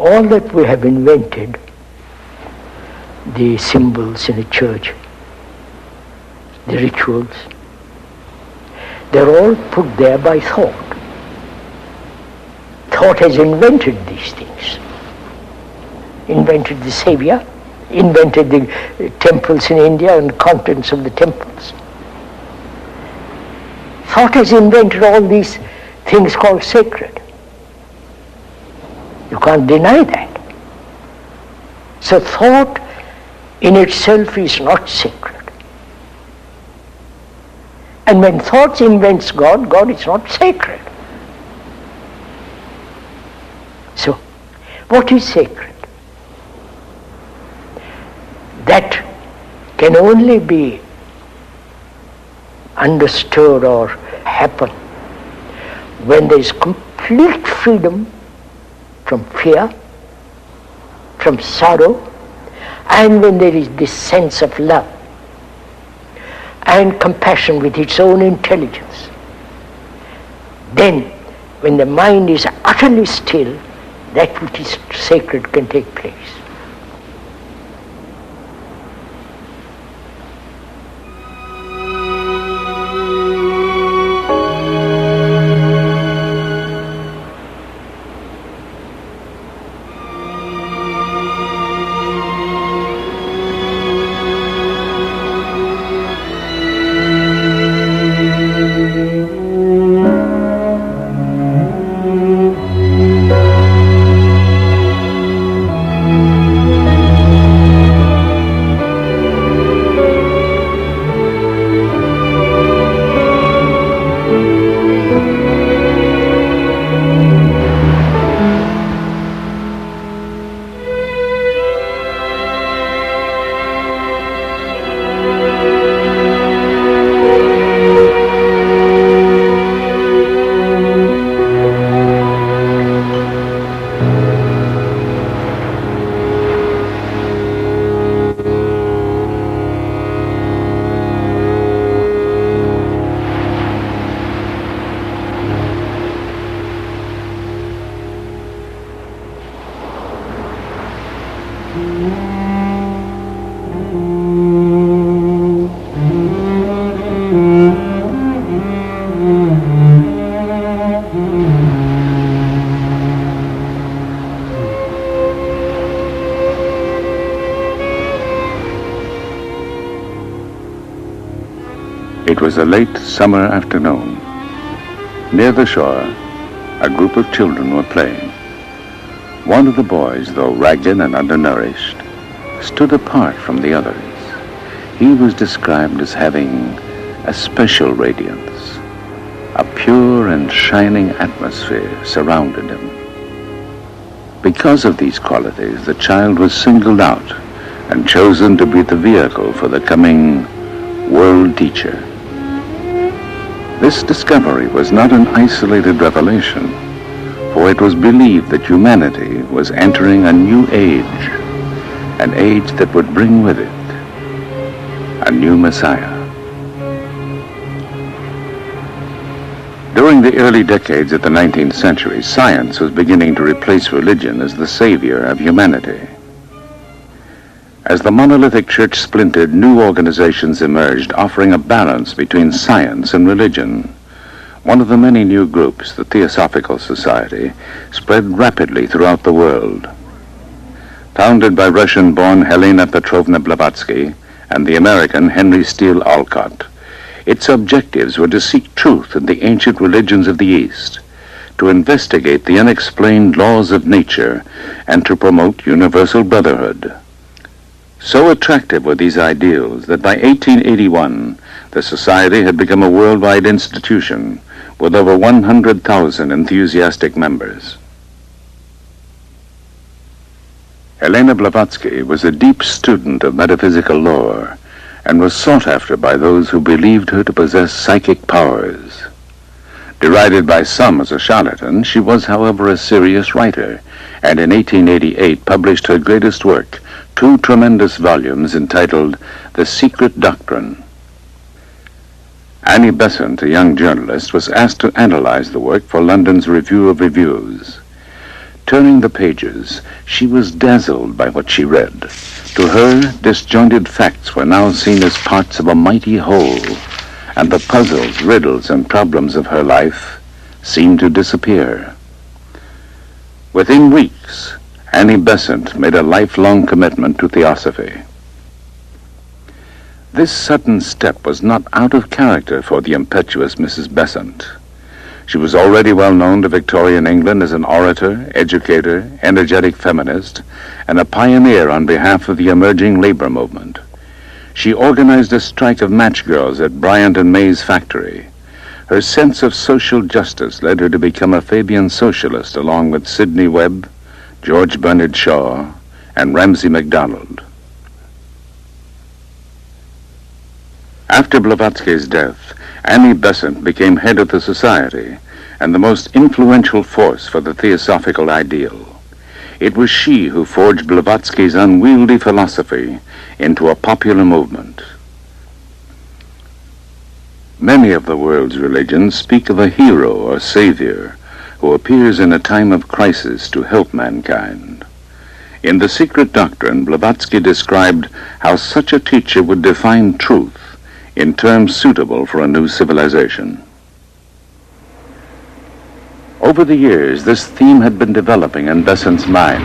all that we have invented, the symbols in a church, the rituals, they're all put there by thought. Thought has invented these things. Invented the Savior, invented the temples in India and the contents of the temples. Thought has invented all these things called sacred. You can't deny that. So thought in itself is not sacred. And when thought invents God, God is not sacred. So, what is sacred? That can only be understood or happen when there is complete freedom from fear, from sorrow, and when there is this sense of love and compassion with its own intelligence. Then, when the mind is utterly still, that which is sacred can take place. It was a late summer afternoon. Near the shore, a group of children were playing. One of the boys, though ragged and undernourished, stood apart from the others. He was described as having a special radiance. A pure and shining atmosphere surrounded him. Because of these qualities, the child was singled out and chosen to be the vehicle for the coming world teacher. This discovery was not an isolated revelation, for it was believed that humanity was entering a new age, an age that would bring with it a new Messiah. During the early decades of the 19th century, science was beginning to replace religion as the savior of humanity. As the monolithic church splintered, new organizations emerged, offering a balance between science and religion. One of the many new groups, the Theosophical Society, spread rapidly throughout the world. Founded by Russian-born Helena Petrovna Blavatsky and the American Henry Steele Olcott, its objectives were to seek truth in the ancient religions of the East, to investigate the unexplained laws of nature, and to promote universal brotherhood. So attractive were these ideals that by 1881, the Society had become a worldwide institution with over 100,000 enthusiastic members. Helena Blavatsky was a deep student of metaphysical lore and was sought after by those who believed her to possess psychic powers. Derided by some as a charlatan, she was, however, a serious writer, and in 1888 published her greatest work, 2 tremendous volumes entitled The Secret Doctrine. Annie Besant, a young journalist, was asked to analyze the work for London's Review of Reviews. Turning the pages, she was dazzled by what she read. To her, disjointed facts were now seen as parts of a mighty whole, and the puzzles, riddles, and problems of her life seemed to disappear. Within weeks, Annie Besant made a lifelong commitment to theosophy. This sudden step was not out of character for the impetuous Mrs. Besant. She was already well known to Victorian England as an orator, educator, energetic feminist, and a pioneer on behalf of the emerging labor movement. She organized a strike of match girls at Bryant and May's factory. Her sense of social justice led her to become a Fabian socialist along with Sidney Webb, George Bernard Shaw, and Ramsay MacDonald. After Blavatsky's death, Annie Besant became head of the society and the most influential force for the theosophical ideal. It was she who forged Blavatsky's unwieldy philosophy into a popular movement. Many of the world's religions speak of a hero or savior who appears in a time of crisis to help mankind. In The Secret Doctrine, Blavatsky described how such a teacher would define truth in terms suitable for a new civilization. Over the years, this theme had been developing in Besant's mind.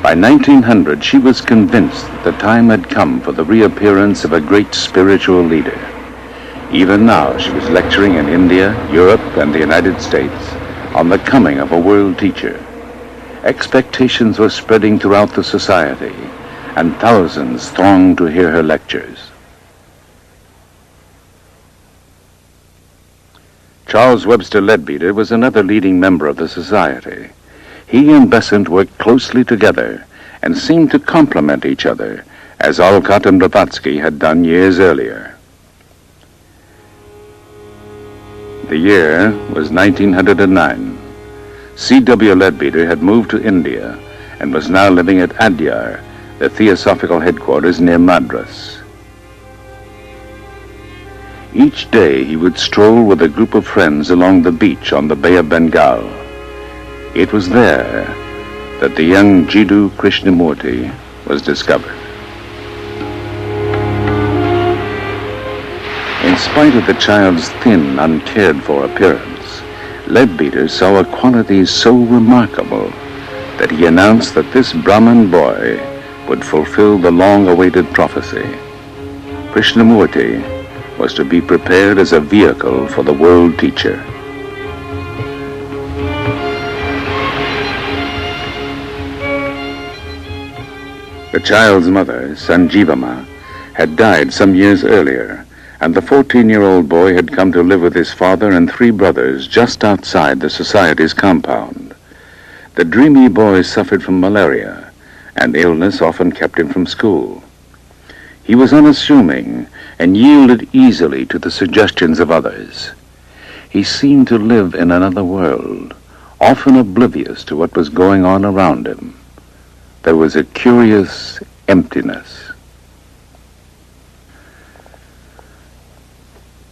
By 1900, she was convinced that the time had come for the reappearance of a great spiritual leader. Even now, she was lecturing in India, Europe, and the United States on the coming of a world teacher. Expectations were spreading throughout the society, and thousands thronged to hear her lectures. Charles Webster Leadbeater was another leading member of the society. He and Besant worked closely together and seemed to complement each other, as Alcott and Blavatsky had done years earlier. The year was 1909. C.W. Leadbeater had moved to India and was now living at Adyar, the theosophical headquarters near Madras. Each day he would stroll with a group of friends along the beach on the Bay of Bengal. It was there that the young Jiddu Krishnamurti was discovered. In spite of the child's thin, uncared-for appearance, Leadbeater saw a quality so remarkable that he announced that this Brahmin boy would fulfill the long-awaited prophecy. Krishnamurti was to be prepared as a vehicle for the world teacher. The child's mother, Sanjivama, had died some years earlier, and the 14-year-old boy had come to live with his father and 3 brothers just outside the society's compound. The dreamy boy suffered from malaria, and illness often kept him from school. He was unassuming and yielded easily to the suggestions of others. He seemed to live in another world, often oblivious to what was going on around him. There was a curious emptiness.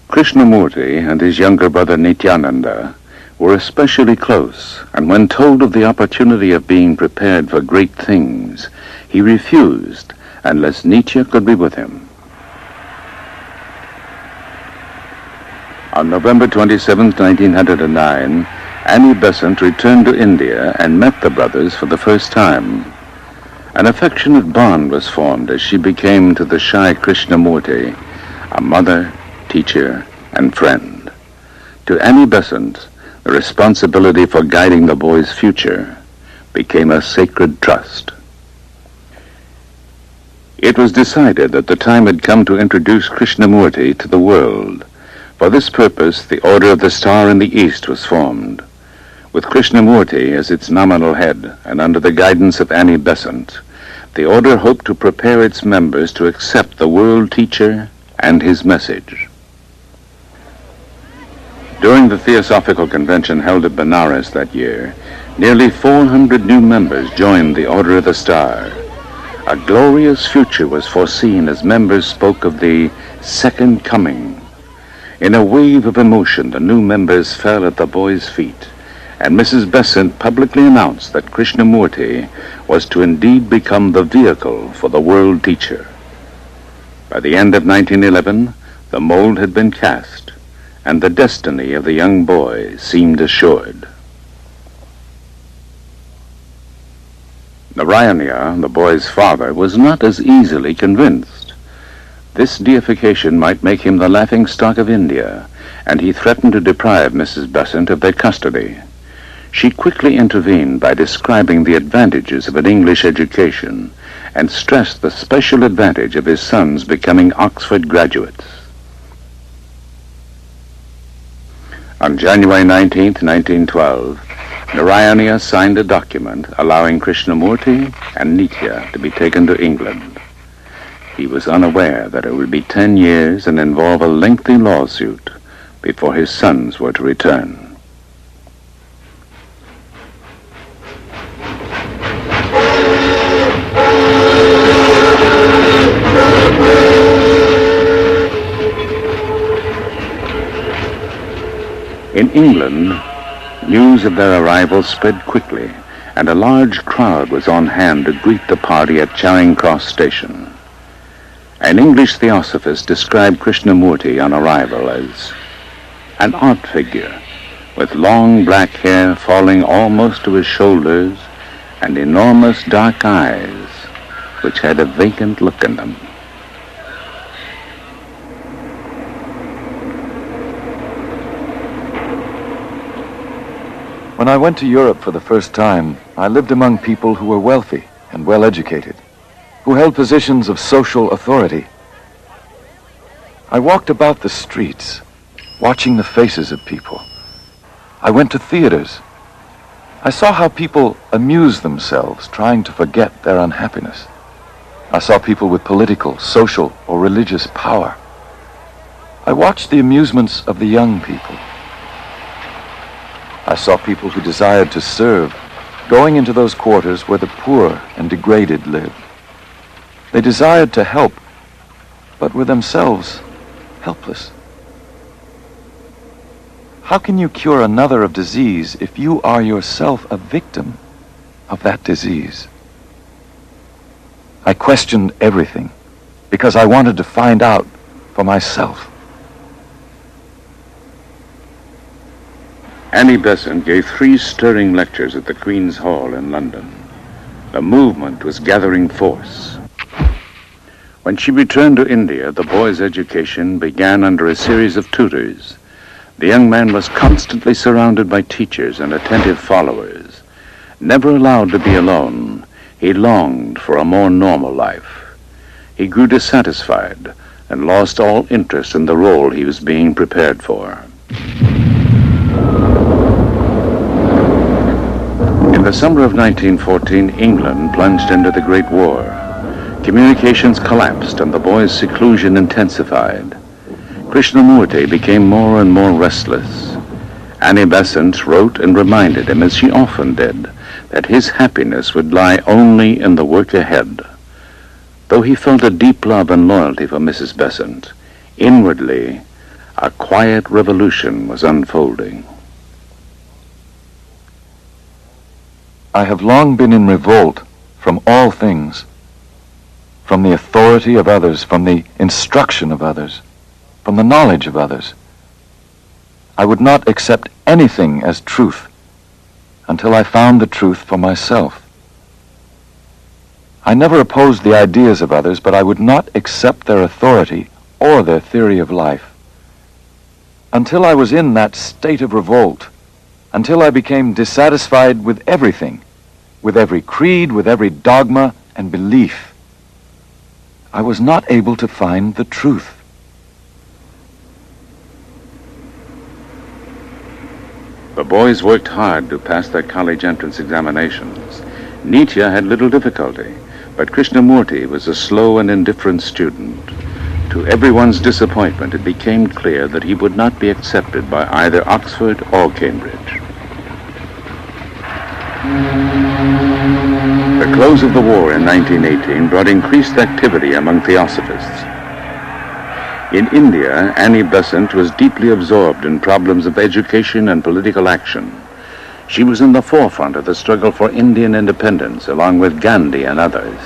Krishnamurti and his younger brother Nityananda were especially close, and when told of the opportunity of being prepared for great things, he refused unless Nietzsche could be with him. On November 27, 1909, Annie Besant returned to India and met the brothers for the first time. An affectionate bond was formed as she became to the shy Krishnamurti a mother, teacher, and friend. To Annie Besant, the responsibility for guiding the boy's future became a sacred trust. It was decided that the time had come to introduce Krishnamurti to the world. For this purpose, the Order of the Star in the East was formed. With Krishnamurti as its nominal head and under the guidance of Annie Besant, the order hoped to prepare its members to accept the world teacher and his message. During the Theosophical Convention held at Benares that year, nearly 400 new members joined the Order of the Star. A glorious future was foreseen as members spoke of the second coming. In a wave of emotion, the new members fell at the boy's feet and Mrs. Besant publicly announced that Krishnamurti was to indeed become the vehicle for the world teacher. By the end of 1911, the mold had been cast, and the destiny of the young boy seemed assured. Narayana, the boy's father, was not as easily convinced. This deification might make him the laughingstock of India, and he threatened to deprive Mrs. Besant of their custody. She quickly intervened by describing the advantages of an English education and stressed the special advantage of his sons becoming Oxford graduates. On January 19, 1912, Narayana signed a document allowing Krishnamurti and Nitya to be taken to England. He was unaware that it would be 10 years and involve a lengthy lawsuit before his sons were to return. In England, news of their arrival spread quickly, and a large crowd was on hand to greet the party at Charing Cross Station. An English theosophist described Krishnamurti on arrival as an art figure with long black hair falling almost to his shoulders and enormous dark eyes which had a vacant look in them. When I went to Europe for the first time, I lived among people who were wealthy and well-educated, who held positions of social authority. I walked about the streets, watching the faces of people. I went to theaters. I saw how people amused themselves trying to forget their unhappiness. I saw people with political, social, or religious power. I watched the amusements of the young people. I saw people who desired to serve, going into those quarters where the poor and degraded lived. They desired to help, but were themselves helpless. How can you cure another of disease if you are yourself a victim of that disease? I questioned everything because I wanted to find out for myself. Annie Besant gave 3 stirring lectures at the Queen's Hall in London. The movement was gathering force. When she returned to India, the boy's education began under a series of tutors. The young man was constantly surrounded by teachers and attentive followers. Never allowed to be alone, he longed for a more normal life. He grew dissatisfied and lost all interest in the role he was being prepared for. In the summer of 1914, England plunged into the Great War. Communications collapsed and the boy's seclusion intensified. Krishnamurti became more and more restless. Annie Besant wrote and reminded him, as she often did, that his happiness would lie only in the work ahead. Though he felt a deep love and loyalty for Mrs. Besant, inwardly, a quiet revolution was unfolding. I have long been in revolt from all things, from the authority of others, from the instruction of others, from the knowledge of others. I would not accept anything as truth until I found the truth for myself. I never opposed the ideas of others, but I would not accept their authority or their theory of life. Until I was in that state of revolt, until I became dissatisfied with everything, with every creed, with every dogma and belief, I was not able to find the truth. The boys worked hard to pass their college entrance examinations. Nitya had little difficulty, but Krishnamurti was a slow and indifferent student. To everyone's disappointment, it became clear that he would not be accepted by either Oxford or Cambridge. The close of the war in 1918 brought increased activity among theosophists. In India, Annie Besant was deeply absorbed in problems of education and political action. She was in the forefront of the struggle for Indian independence, along with Gandhi and others.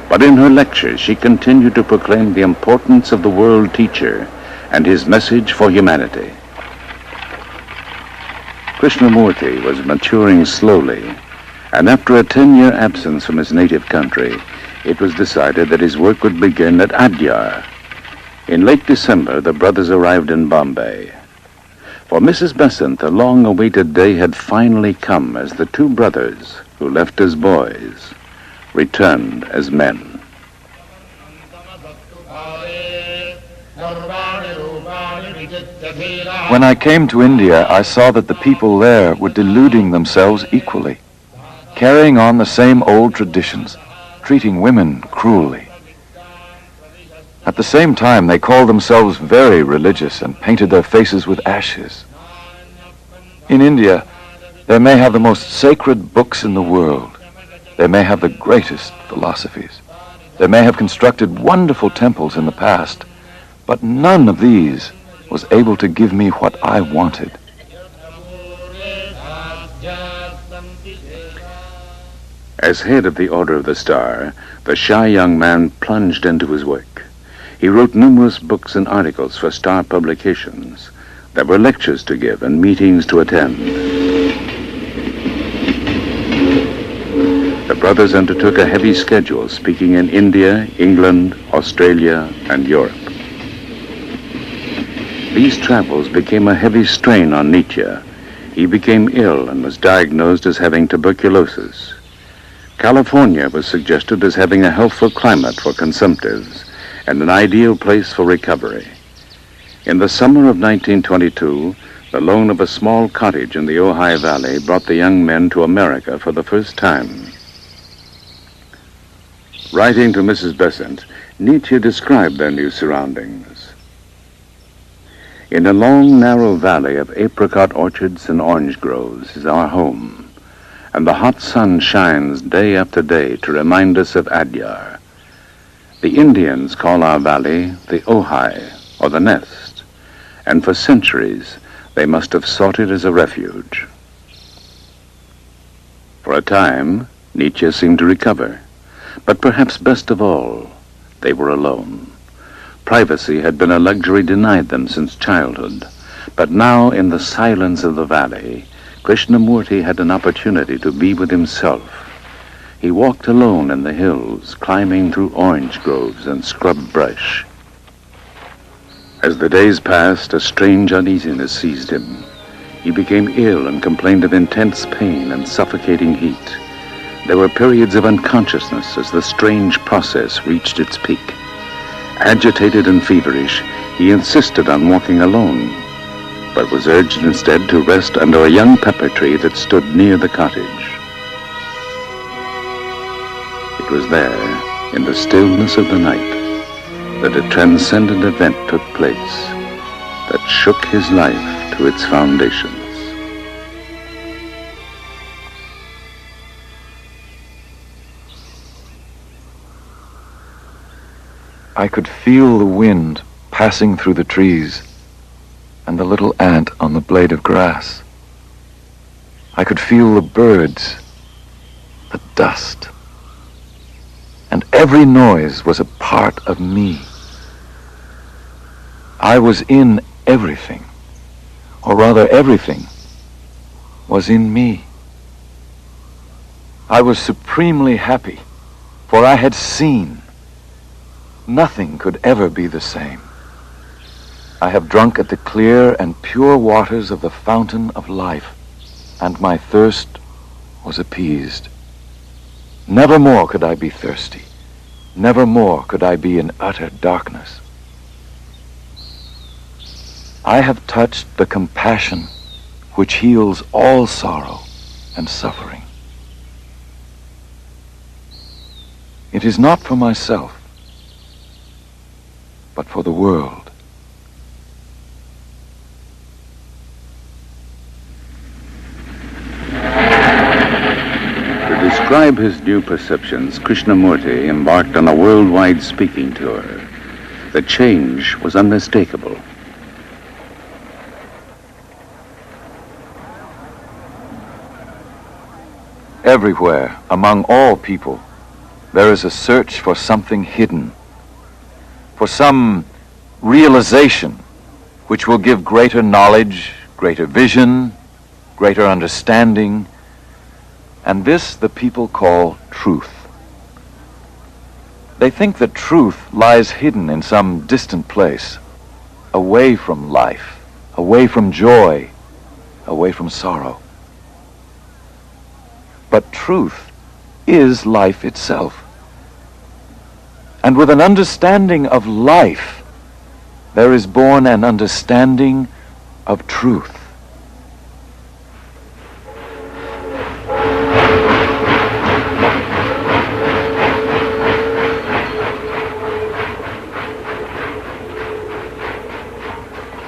But in her lectures, she continued to proclaim the importance of the world teacher and his message for humanity. Krishnamurti was maturing slowly, and after a 10-year absence from his native country, it was decided that his work would begin at Adyar. In late December, the brothers arrived in Bombay. For Mrs. Besant, the long-awaited day had finally come as the two brothers, who left as boys, returned as men. When I came to India, I saw that the people there were deluding themselves equally, carrying on the same old traditions, treating women cruelly. At the same time, they called themselves very religious and painted their faces with ashes. In India, they may have the most sacred books in the world. They may have the greatest philosophies. They may have constructed wonderful temples in the past, but none of these was able to give me what I wanted. As head of the Order of the Star, the shy young man plunged into his work. He wrote numerous books and articles for Star publications. There were lectures to give and meetings to attend. The brothers undertook a heavy schedule, speaking in India, England, Australia, and Europe. These travels became a heavy strain on Nietzsche. He became ill and was diagnosed as having tuberculosis. California was suggested as having a healthful climate for consumptives and an ideal place for recovery. In the summer of 1922, the loan of a small cottage in the Ojai Valley brought the young men to America for the first time. Writing to Mrs. Besant, Nietzsche described their new surroundings. In a long, narrow valley of apricot orchards and orange groves is our home, and the hot sun shines day after day to remind us of Adyar. The Indians call our valley the Ojai, or the nest, and for centuries they must have sought it as a refuge. For a time, Nietzsche seemed to recover, but perhaps best of all, they were alone. Privacy had been a luxury denied them since childhood, but now in the silence of the valley, Krishnamurti had an opportunity to be with himself. He walked alone in the hills, climbing through orange groves and scrub brush. As the days passed, a strange uneasiness seized him. He became ill and complained of intense pain and suffocating heat. There were periods of unconsciousness as the strange process reached its peak. Agitated and feverish, he insisted on walking alone, but was urged instead to rest under a young pepper tree that stood near the cottage. It was there, in the stillness of the night, that a transcendent event took place that shook his life to its foundations. I could feel the wind passing through the trees and the little ant on the blade of grass. I could feel the birds, the dust, and every noise was a part of me. I was in everything, or rather everything was in me. I was supremely happy, for I had seen. Nothing could ever be the same. I have drunk at the clear and pure waters of the fountain of life, and my thirst was appeased. Never more could I be thirsty. Never more could I be in utter darkness. I have touched the compassion which heals all sorrow and suffering. It is not for myself, but for the world. To describe his new perceptions, Krishnamurti embarked on a worldwide speaking tour. The change was unmistakable. Everywhere, among all people, there is a search for something hidden, for some realization which will give greater knowledge, greater vision, greater understanding, and this the people call truth. They think that truth lies hidden in some distant place, away from life, away from joy, away from sorrow. But truth is life itself. And with an understanding of life, there is born an understanding of truth.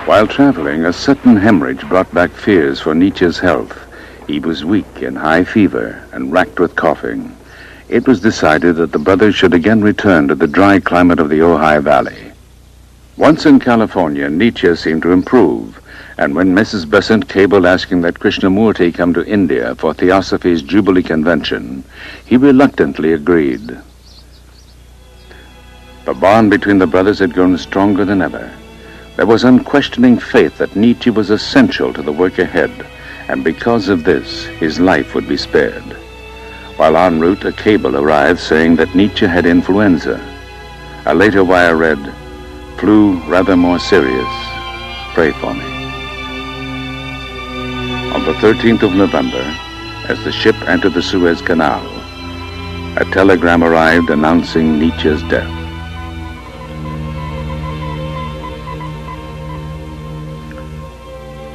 While traveling, a sudden hemorrhage brought back fears for Nietzsche's health. He was weak in high fever and racked with coughing. It was decided that the brothers should again return to the dry climate of the Ojai Valley. Once in California, Nietzsche seemed to improve, and when Mrs. Besant cabled asking that Krishnamurti come to India for Theosophy's Jubilee Convention, he reluctantly agreed. The bond between the brothers had grown stronger than ever. There was unquestioning faith that Nietzsche was essential to the work ahead, and because of this, his life would be spared. While en route, a cable arrived saying that Nietzsche had influenza. A later wire read, "Flu rather more serious. Pray for me." On the 13th of November, as the ship entered the Suez Canal, a telegram arrived announcing Nietzsche's death.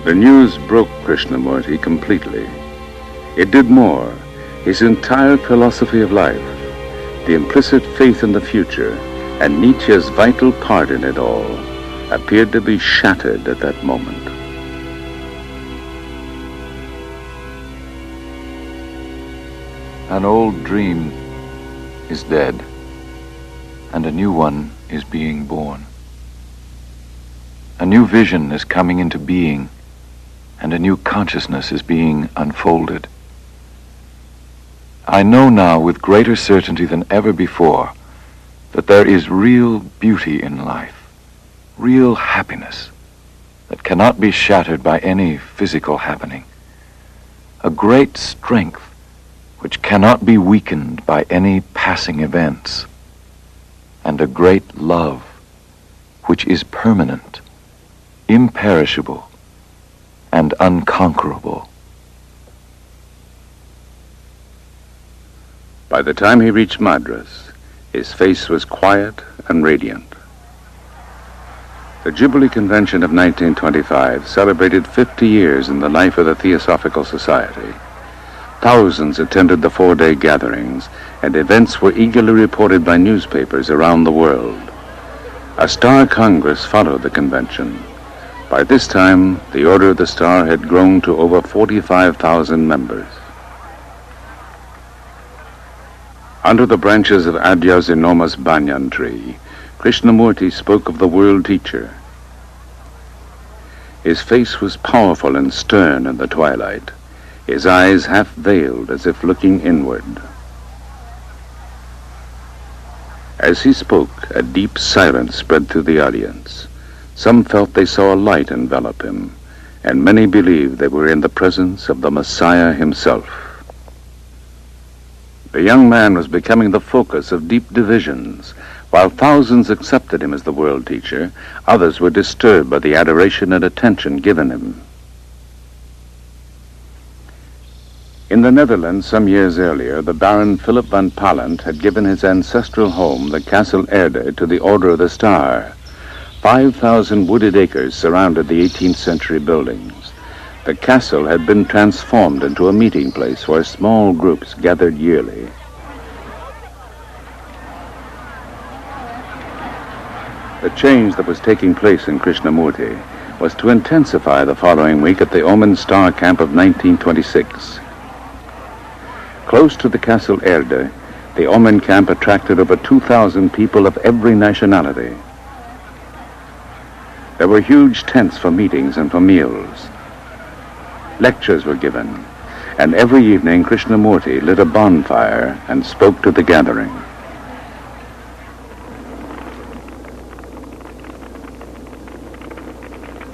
The news broke Krishnamurti completely. It did more. His entire philosophy of life, the implicit faith in the future, and Nietzsche's vital part in it all, appeared to be shattered at that moment. An old dream is dead, and a new one is being born. A new vision is coming into being, and a new consciousness is being unfolded. I know now with greater certainty than ever before that there is real beauty in life, real happiness that cannot be shattered by any physical happening, a great strength which cannot be weakened by any passing events, and a great love which is permanent, imperishable, and unconquerable. By the time he reached Madras, his face was quiet and radiant. The Jubilee Convention of 1925 celebrated 50 years in the life of the Theosophical Society. Thousands attended the 4-day gatherings, and events were eagerly reported by newspapers around the world. A Star Congress followed the convention. By this time, the Order of the Star had grown to over 45,000 members. Under the branches of Adya's enormous banyan tree, Krishnamurti spoke of the world teacher. His face was powerful and stern in the twilight, his eyes half veiled as if looking inward. As he spoke, a deep silence spread through the audience. Some felt they saw a light envelop him, and many believed they were in the presence of the Messiah himself. The young man was becoming the focus of deep divisions. While thousands accepted him as the world teacher, others were disturbed by the adoration and attention given him. In the Netherlands, some years earlier, the Baron Philip van Pallandt had given his ancestral home, the Castle Erde, to the Order of the Star. 5,000 wooded acres surrounded the 18th century buildings. The castle had been transformed into a meeting place where small groups gathered yearly. The change that was taking place in Krishnamurti was to intensify the following week at the Omen Star Camp of 1926. Close to the Castle Erde, the Omen camp attracted over 2,000 people of every nationality. There were huge tents for meetings and for meals. Lectures were given, and every evening Krishnamurti lit a bonfire and spoke to the gathering.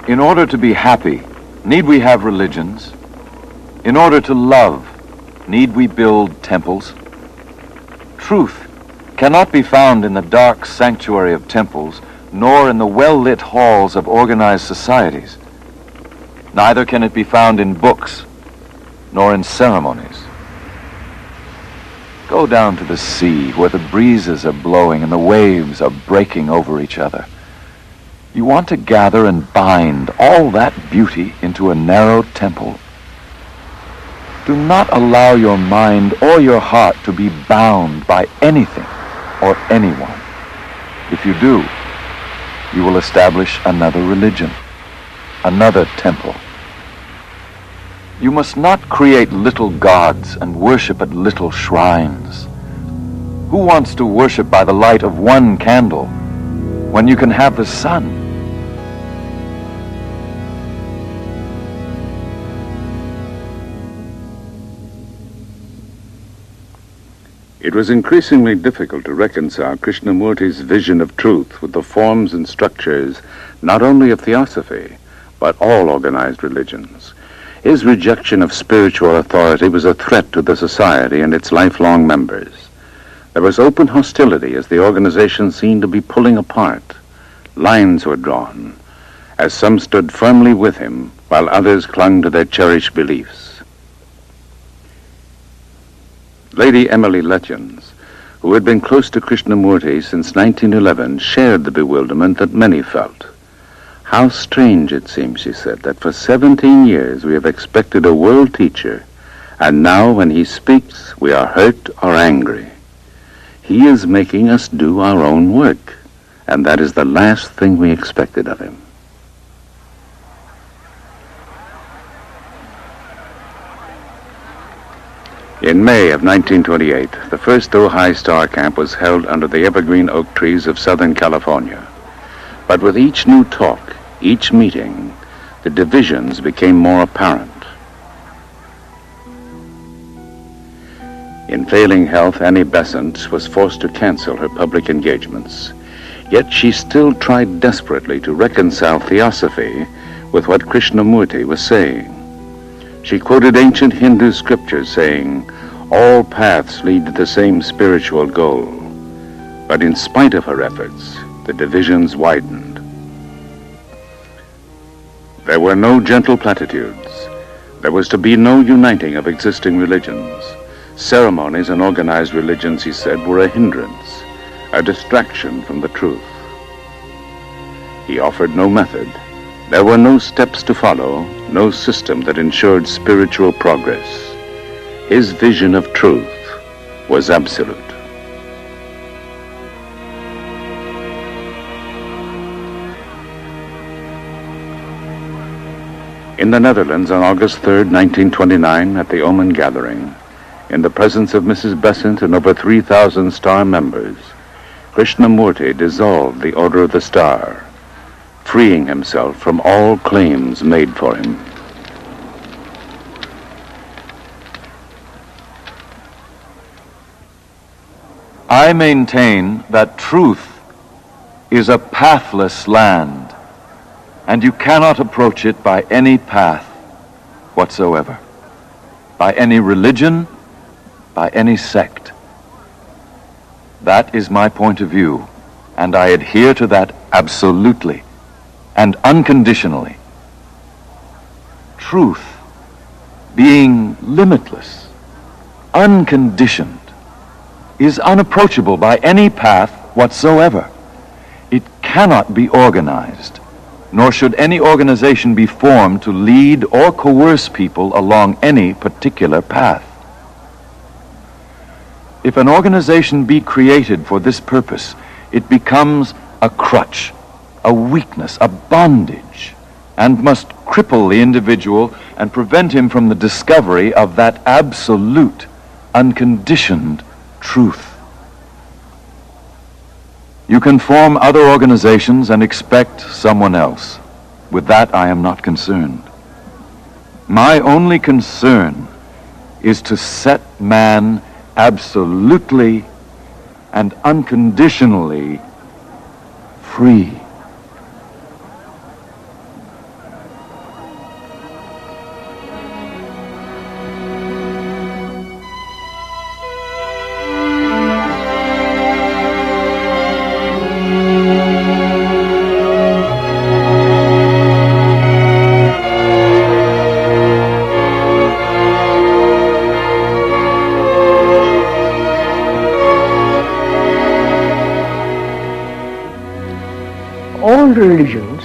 In order to be happy, need we have religions? In order to love, need we build temples? Truth cannot be found in the dark sanctuary of temples, nor in the well-lit halls of organized societies. Neither can it be found in books, nor in ceremonies. Go down to the sea where the breezes are blowing and the waves are breaking over each other. You want to gather and bind all that beauty into a narrow temple. Do not allow your mind or your heart to be bound by anything or anyone. If you do, you will establish another religion, another temple. You must not create little gods and worship at little shrines. Who wants to worship by the light of one candle when you can have the sun? It was increasingly difficult to reconcile Krishnamurti's vision of truth with the forms and structures not only of theosophy, but all organized religions. His rejection of spiritual authority was a threat to the society and its lifelong members. There was open hostility as the organization seemed to be pulling apart. Lines were drawn, as some stood firmly with him, while others clung to their cherished beliefs. Lady Emily Letchens, who had been close to Krishnamurti since 1911, shared the bewilderment that many felt. How strange it seems, she said, that for 17 years we have expected a world teacher, and now when he speaks we are hurt or angry. He is making us do our own work, and that is the last thing we expected of him. In May of 1928, the first Ojai Star Camp was held under the evergreen oak trees of Southern California. But with each new talk, each meeting, the divisions became more apparent. In failing health, Annie Besant was forced to cancel her public engagements. Yet she still tried desperately to reconcile theosophy with what Krishnamurti was saying. She quoted ancient Hindu scriptures saying, "All paths lead to the same spiritual goal." But in spite of her efforts, the divisions widened. There were no gentle platitudes. There was to be no uniting of existing religions. Ceremonies and organized religions, he said, were a hindrance, a distraction from the truth. He offered no method. There were no steps to follow, no system that ensured spiritual progress. His vision of truth was absolute. In the Netherlands on August 3rd, 1929, at the Oman Gathering, in the presence of Mrs. Besant and over 3,000 Star members, Krishnamurti dissolved the Order of the Star, freeing himself from all claims made for him. I maintain that truth is a pathless land, and you cannot approach it by any path whatsoever, by any religion, by any sect. That is my point of view, and I adhere to that absolutely and unconditionally. Truth, being limitless, unconditioned, is unapproachable by any path whatsoever. It cannot be organized, nor should any organization be formed to lead or coerce people along any particular path. If an organization be created for this purpose, it becomes a crutch, a weakness, a bondage, and must cripple the individual and prevent him from the discovery of that absolute, unconditioned truth. You can form other organizations and expect someone else. With that, I am not concerned. My only concern is to set man absolutely and unconditionally free. All religions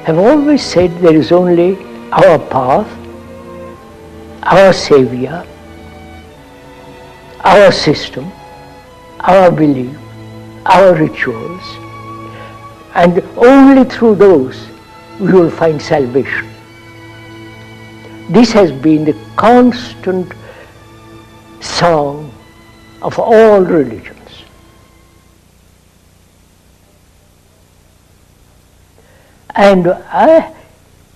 have always said there is only our path, our savior, our system, our belief, our rituals, and only through those we will find salvation. This has been the constant song of all religions. And I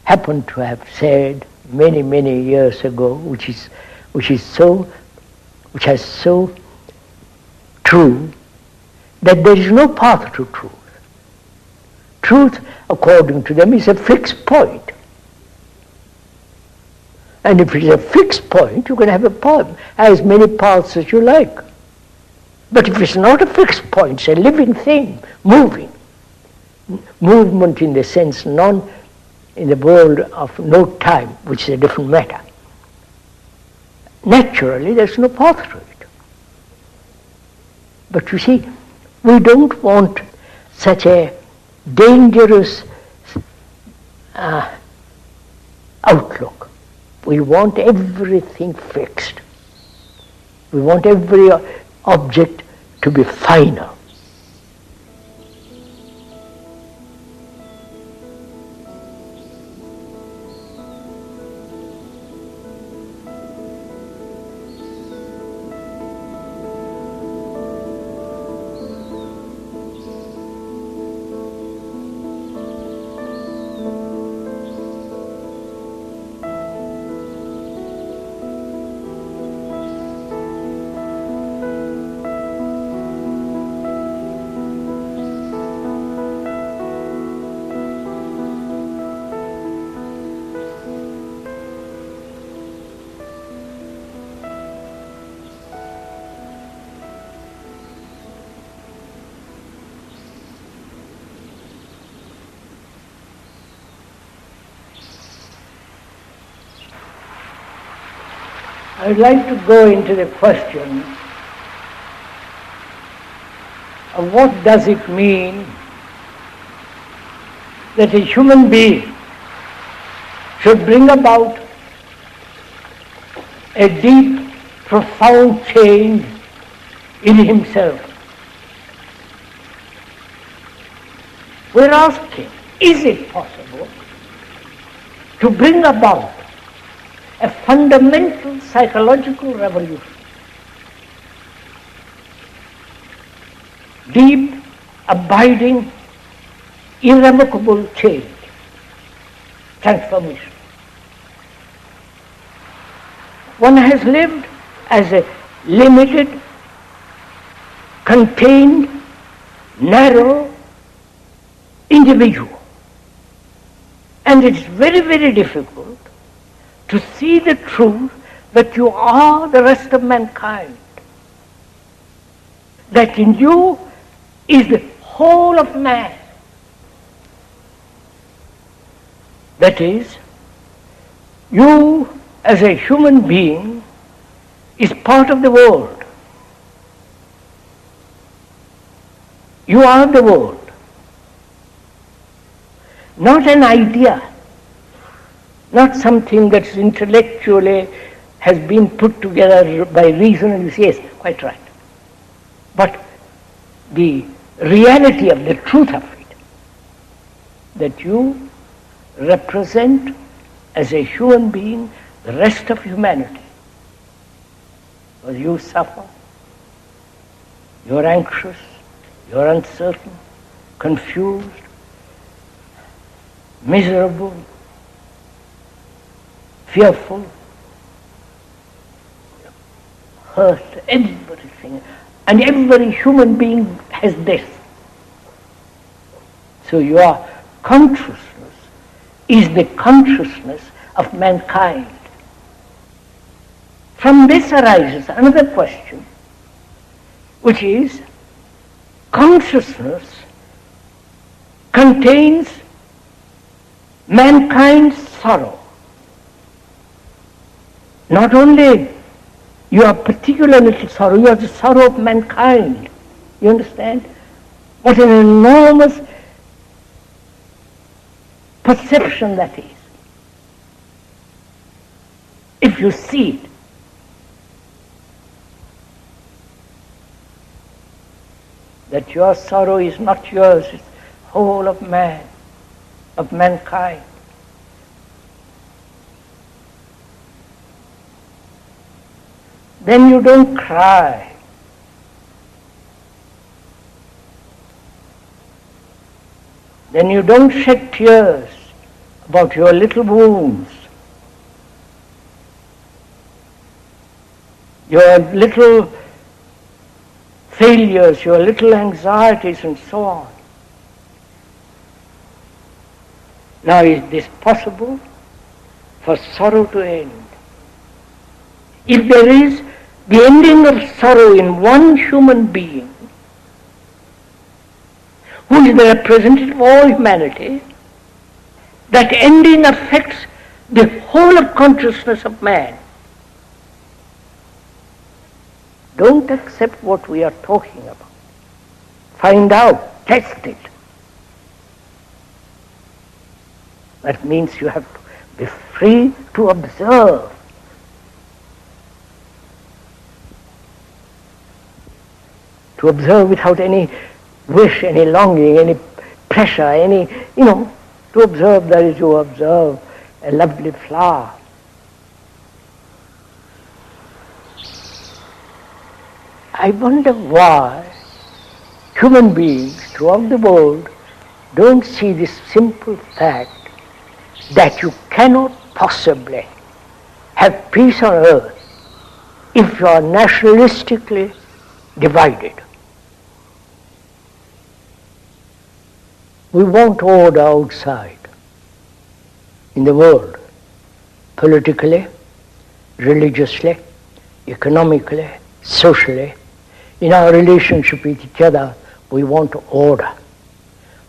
happen to have said many, many years ago, which has so true, that there is no path to truth. Truth, according to them, is a fixed point. And if it is a fixed point, you can have as many paths as you like. But if it's not a fixed point, it's a living thing, moving. Movement in the sense in the world of no time, which is a different matter. Naturally, there's no path to it. But you see, we don't want such a dangerous outlook. We want everything fixed. We want every object to be final. I'd like to go into the question of what does it mean that a human being should bring about a deep, profound change in himself. We're asking, is it possible to bring about a fundamental psychological revolution? Deep, abiding, irrevocable change, transformation. One has lived as a limited, contained, narrow individual. And it's very, very difficult to see the truth that you are the rest of mankind. That in you is the whole of man. That is, you as a human being is part of the world. You are the world. Not an idea, not something that's intellectually has been put together by reason and you say, yes, quite right. But the reality of the truth of it, that you represent as a human being the rest of humanity. Because you suffer, you're anxious, you're uncertain, confused, miserable, fearful, hurt, everything. And every human being has this. So your consciousness is the consciousness of mankind. From this arises another question, which is, consciousness contains mankind's sorrow. Not only your particular little sorrow, you have the sorrow of mankind. You understand? What an enormous perception that is. If you see it. That your sorrow is not yours, it's the whole of man, of mankind. Then you don't cry. Then you don't shed tears about your little wounds, your little failures, your little anxieties and so on. Now, is this possible for sorrow to end? If there is the ending of sorrow in one human being, who is the representative of all humanity, that ending affects the whole of consciousness of man. Don't accept what we are talking about. Find out, test it. That means you have to be free to observe. To observe without any wish, any longing, any pressure, to observe that is to observe a lovely flower. I wonder why human beings throughout the world don't see this simple fact that you cannot possibly have peace on earth if you are nationalistically divided. We want order outside in the world, politically, religiously, economically, socially. In our relationship with each other, we want order.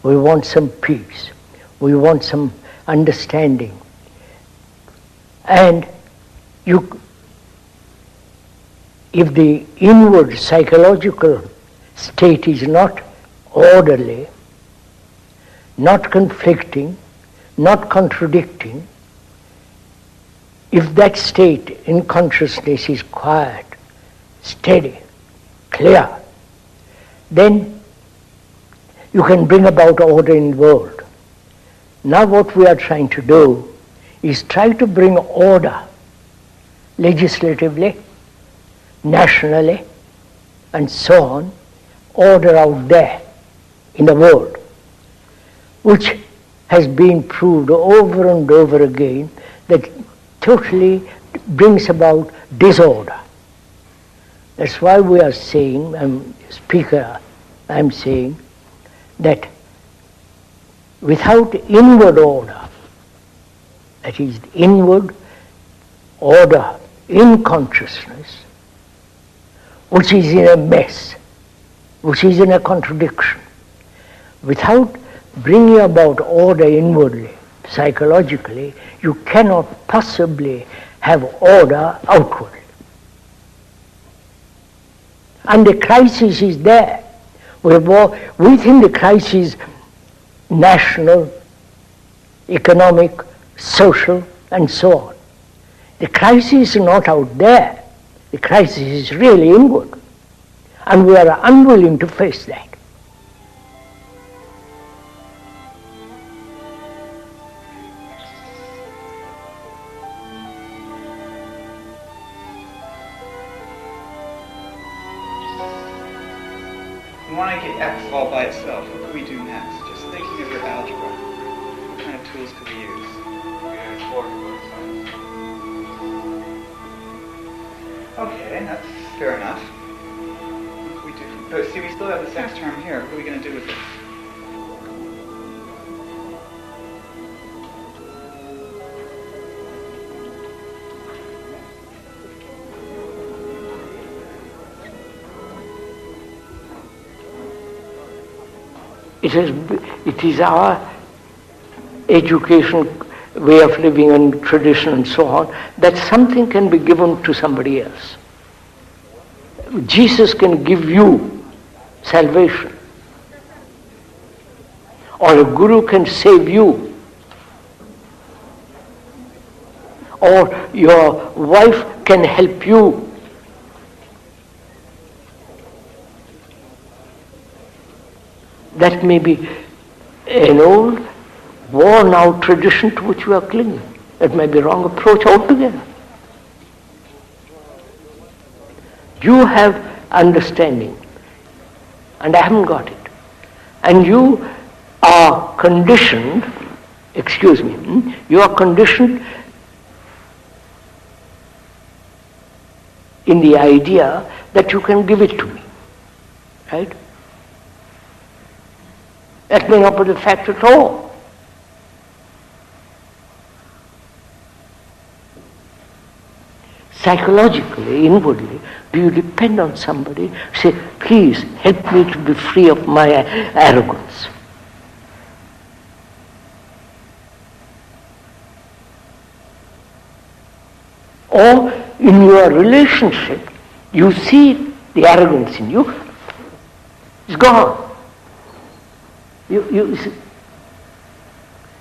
We want some peace. We want some understanding. And if the inward psychological state is not orderly, not conflicting, not contradicting, if that state in consciousness is quiet, steady, clear, then you can bring about order in the world. Now what we are trying to do is try to bring order legislatively, nationally, and so on, order out there in the world, which has been proved over and over again that totally brings about disorder. That's why we are saying, I'm saying that without inward order, that is inward order in consciousness, which is in a mess, which is in a contradiction, without bringing about order inwardly, psychologically, you cannot possibly have order outwardly. And the crisis is there. Within the crisis, national, economic, social, and so on. The crisis is not out there. The crisis is really inward. And we are unwilling to face that. We want to get X all by itself. What can we do next? Just thinking of your algebra. What kind of tools could we use? Okay, that's fair enough. What can we do? But see, we still have the sex term here. What are we going to do with it? It is our education, way of living and tradition and so on, that something can be given to somebody else. Jesus can give you salvation. Or a guru can save you. Or your wife can help you. That may be an old, worn-out tradition to which you are clinging. That may be a wrong approach altogether. You have understanding, and I haven't got it. And you are conditioned, you are conditioned in the idea that you can give it to me, right? That may not be the fact at all. Psychologically, inwardly, do you depend on somebody? Say, please help me to be free of my arrogance. Or in your relationship, you see the arrogance in you, it's gone. You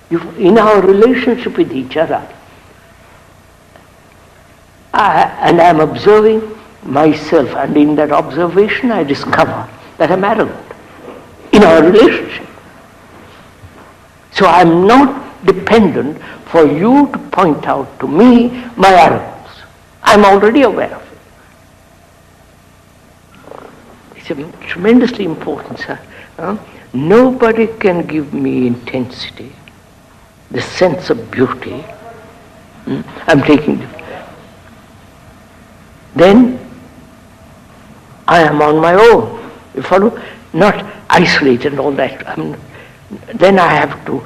in our relationship with each other, and I'm observing myself, and in that observation I discover that I'm arrogant in our relationship. So I'm not dependent for you to point out to me my arrogance. I'm already aware of it. It's tremendously important, sir. Nobody can give me intensity, the sense of beauty. I'm taking it. Then I am on my own. You follow? Not isolated and all that. Then I have to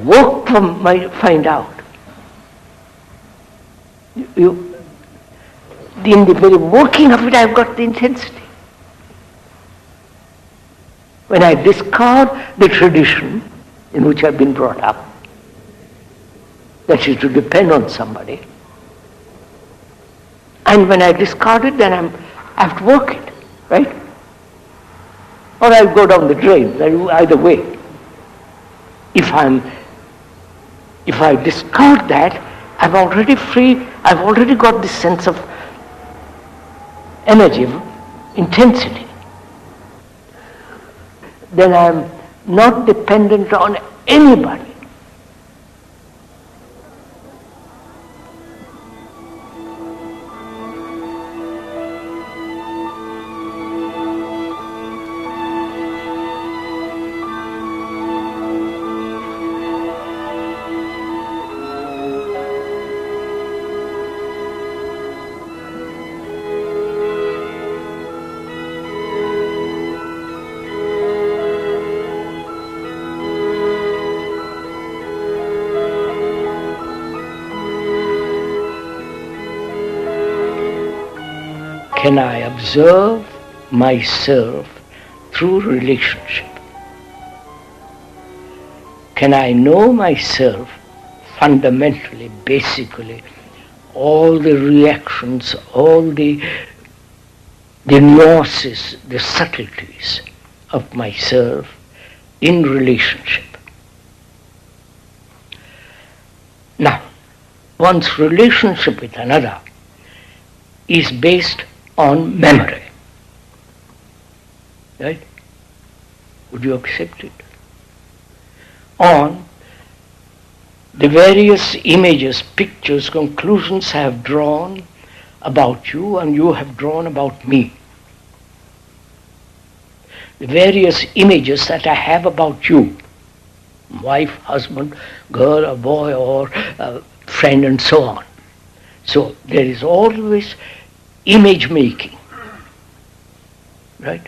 work find out. In the very working of it, I've got the intensity. When I discard the tradition in which I've been brought up, that is to depend on somebody, and when I discard it, then I have to work it, right? Or I'll go down the drain, either way. If I discard that, I'm already free, I've already got this sense of energy, of intensity. Then I'm not dependent on anybody. Can I observe myself through relationship? Can I know myself fundamentally, basically, all the reactions, all the nuances, the subtleties of myself in relationship? Now, one's relationship with another is based on memory. Right? Would you accept it? On the various images, pictures, conclusions I have drawn about you and you have drawn about me. The various images that I have about you, wife, husband, girl, or boy, or friend, and so on. So there is always image making. right?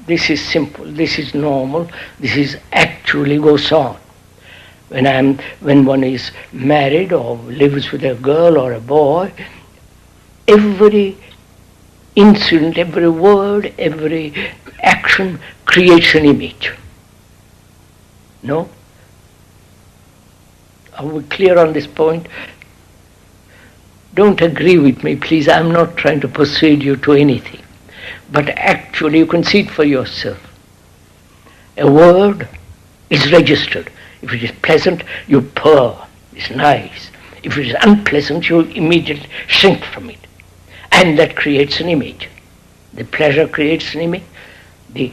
This is simple, this is normal, this is actually goes on. When one is married or lives with a girl or a boy, every incident, every word, every action creates an image. No? Are we clear on this point? Don't agree with me, please. I'm not trying to persuade you to anything. But actually you can see it for yourself. A word is registered. If it is pleasant, you purr. It's nice. If it is unpleasant, you immediately shrink from it. And that creates an image. The pleasure creates an image. The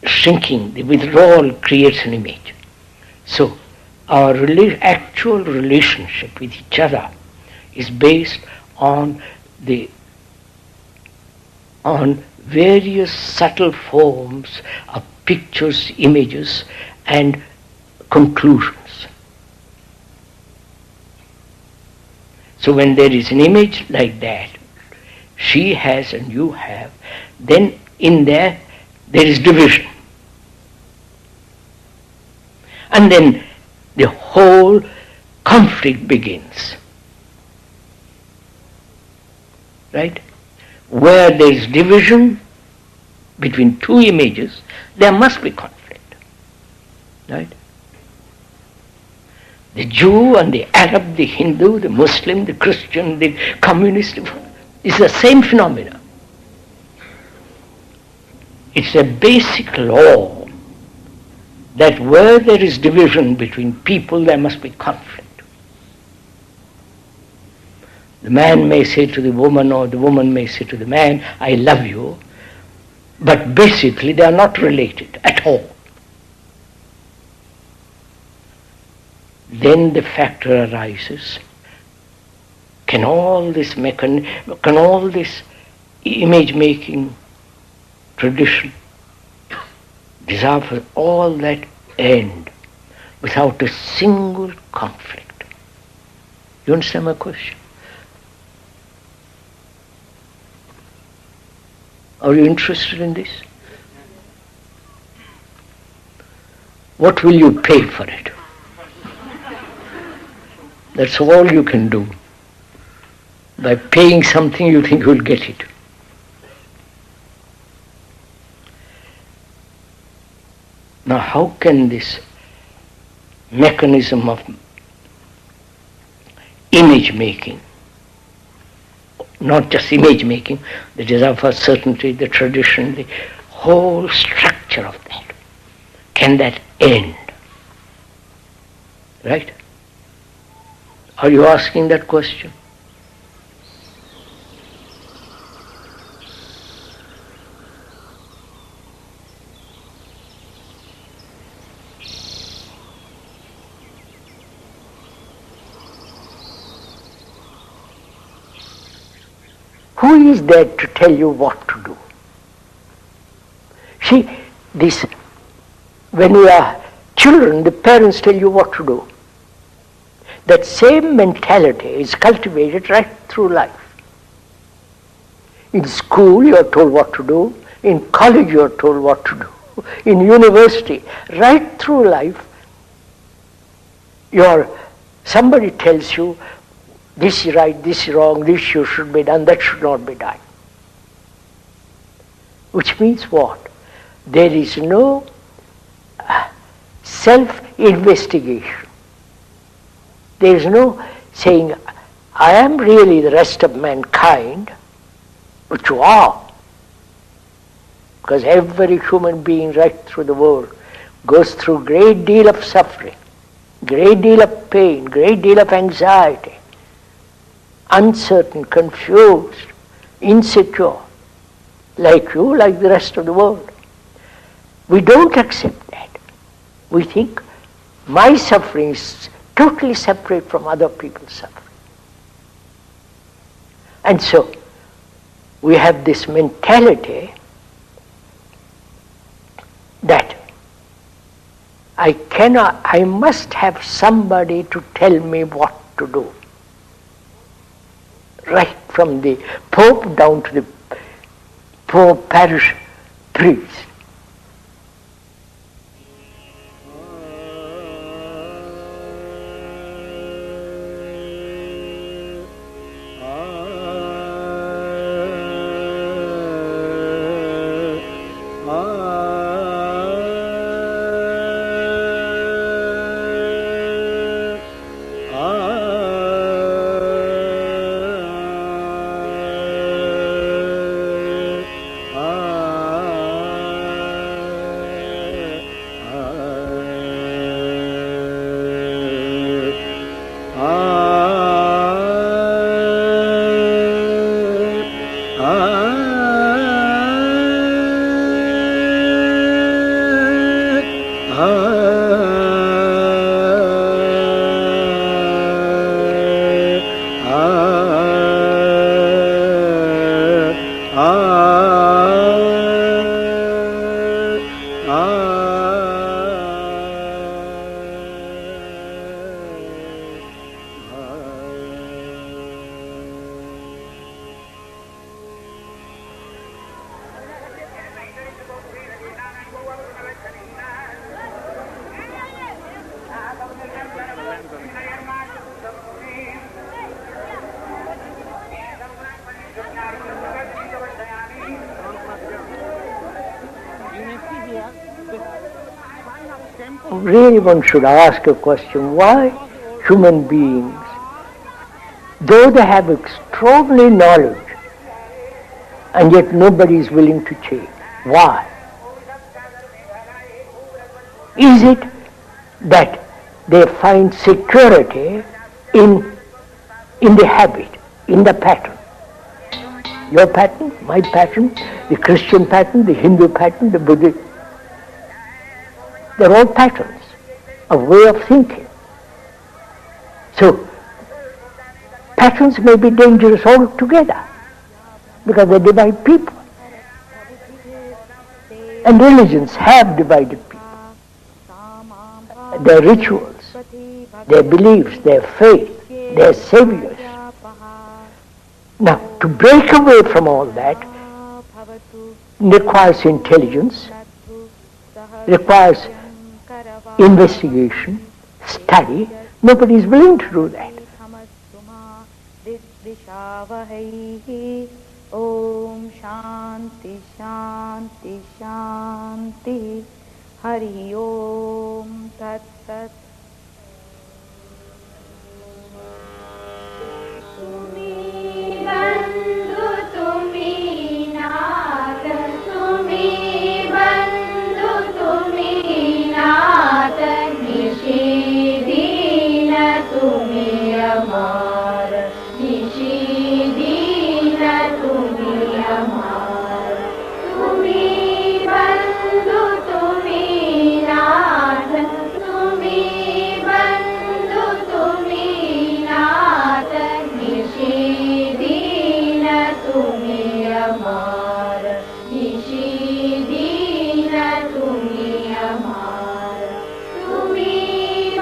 shrinking, the withdrawal creates an image. So our actual relationship with each other is based on various subtle forms of pictures, images, and conclusions. So when there is an image like that, she has and you have, then in there is division. And then the whole conflict begins. Right? Where there is division between two images, there must be conflict. Right? The Jew and the Arab, the Hindu, the Muslim, the Christian, the communist, is the same phenomena. It's a basic law that where there is division between people, there must be conflict. The man may say to the woman, or the woman may say to the man, I love you, but basically they are not related at all. Then the factor arises, can all this image-making tradition, desire, all that end without a single conflict? You understand my question? Are you interested in this? What will you pay for it? That's all you can do. By paying something you think you'll get it. Now how can this mechanism of image making, not just image making, the desire for certainty, the tradition, the whole structure of that, can that end? Right? Are you asking that question? Who is there to tell you what to do? See, when we are children, the parents tell you what to do. That same mentality is cultivated right through life. In school you are told what to do, in college you are told what to do, in university, right through life, somebody tells you this is right, this is wrong, this should be done, that should not be done. Which means what? There is no self-investigation. There is no saying, I am really the rest of mankind, but you are. Because every human being right through the world goes through a great deal of suffering, great deal of pain, great deal of anxiety, uncertain, confused, insecure, like you, like the rest of the world. We don't accept that. We think my suffering is totally separate from other people's suffering. And so we have this mentality that I must have somebody to tell me what to do. Right from the Pope down to the poor parish priest. Really, one should ask a question, why human beings, though they have extraordinary knowledge, and yet nobody is willing to change? Why? Is it that they find security in the habit, in the pattern? Your pattern, my pattern, the Christian pattern, the Hindu pattern, the Buddhist. They're all patterns, a way of thinking. So, patterns may be dangerous altogether because they divide people. And religions have divided people. Their rituals, their beliefs, their faith, their saviors. Now, to break away from all that requires intelligence, requires investigation, study. Nobody is willing to do that. Om Shanti Shanti Shanti Hari Om Tat Tat. Tumi bandhu tumi nath, tumi bandhu tumi nath, nishidina tumi amar, nishidina tumi amar. Tumi bandhu tumi nath, tumi bandhu tumi nath, nishidina tumi amar, nishidina tumi amar. Tumi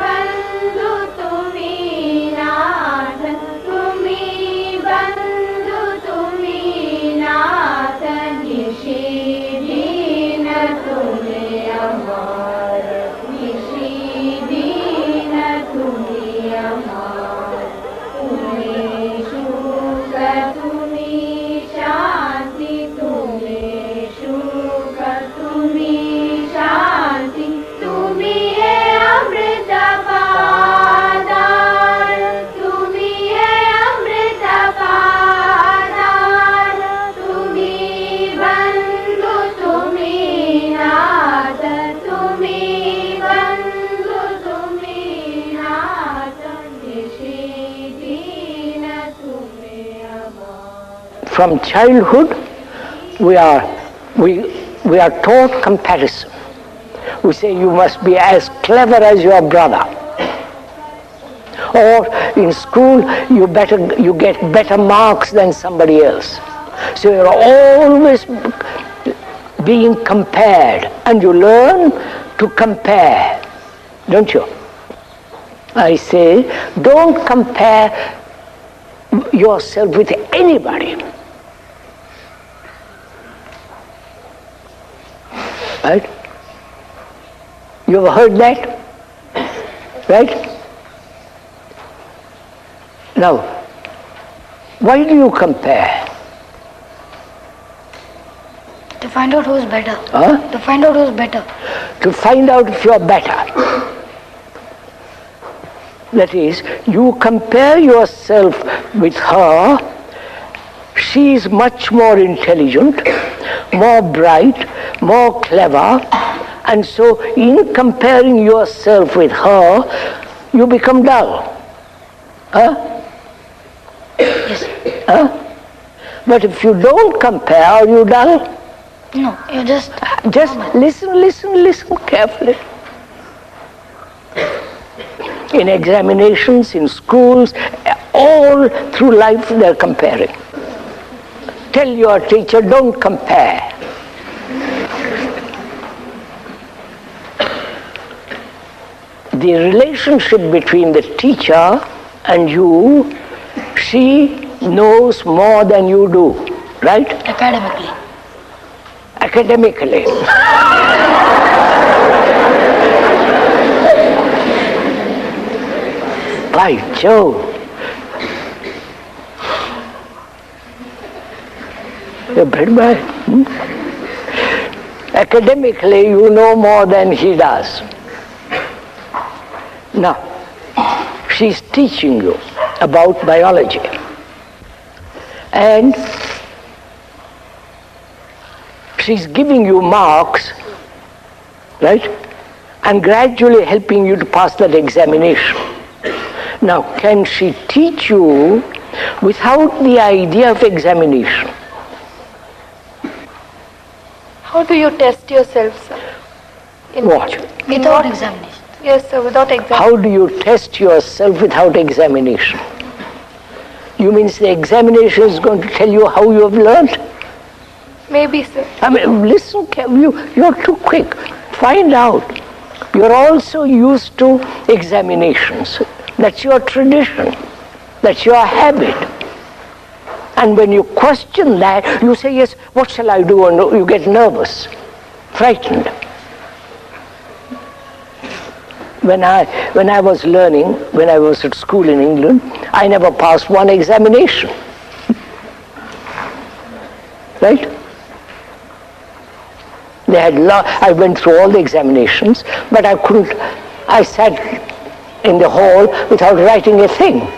bandhu tumi nath, tumi bandhu tumi nath, nishidina tumi amar, nishidina tumi amar. Tumi shuka tumi shanti, tumi shuka tumi shanti, tumi hai amrita padar, tumi hai amrita padar. Tumi bandhu tumi nath, tumi bandhu tumi nath, nishidina tumi amar. From childhood, we are taught comparison. We say you must be as clever as your brother. Or in school, you get better marks than somebody else. So you're always being compared, and you learn to compare, don't you? I say, don't compare yourself with anybody. Right? You ever heard that? Right? Now, why do you compare? To find out who's better. Huh? To find out who's better. To find out if you are better. That is, you compare yourself with her. She is much more intelligent, more bright, more clever, and so in comparing yourself with her, you become dull. Huh? Yes. Huh? But if you don't compare, are you dull? No, you just listen carefully. In examinations, in schools, all through life they're comparing. Tell your teacher, don't compare. The relationship between the teacher and you, she knows more than you do, right? academically. Academically. By Jove. You're pretty bad. Academically, you know more than he does. Now, she's teaching you about biology. And she's giving you marks, right? And gradually helping you to pass that examination. Now, can she teach you without the idea of examination? How do you test yourself, sir? What? Without examination. Yes, sir, without examination. How do you test yourself without examination? You mean the examination is going to tell you how you have learned? Maybe, sir. I mean, listen, you're too quick. Find out. You're also used to examinations. That's your tradition. That's your habit. And when you question that, you say, yes, what shall I do? And you get nervous, frightened. When I was learning, when I was at school in England, I never passed one examination. Right? I went through all the examinations, but I sat in the hall without writing a thing.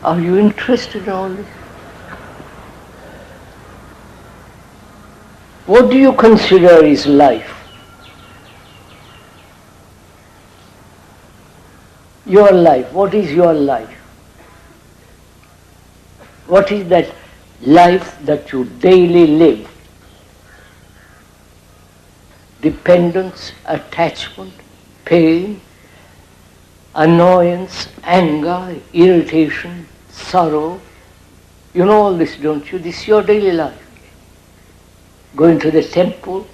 Are you interested in all this? What do you consider is life? Your life. What is your life? What is that life that you daily live? Dependence, attachment, pain, annoyance, anger, irritation, sorrow. You know all this, don't you? This is your daily life. Going to the temple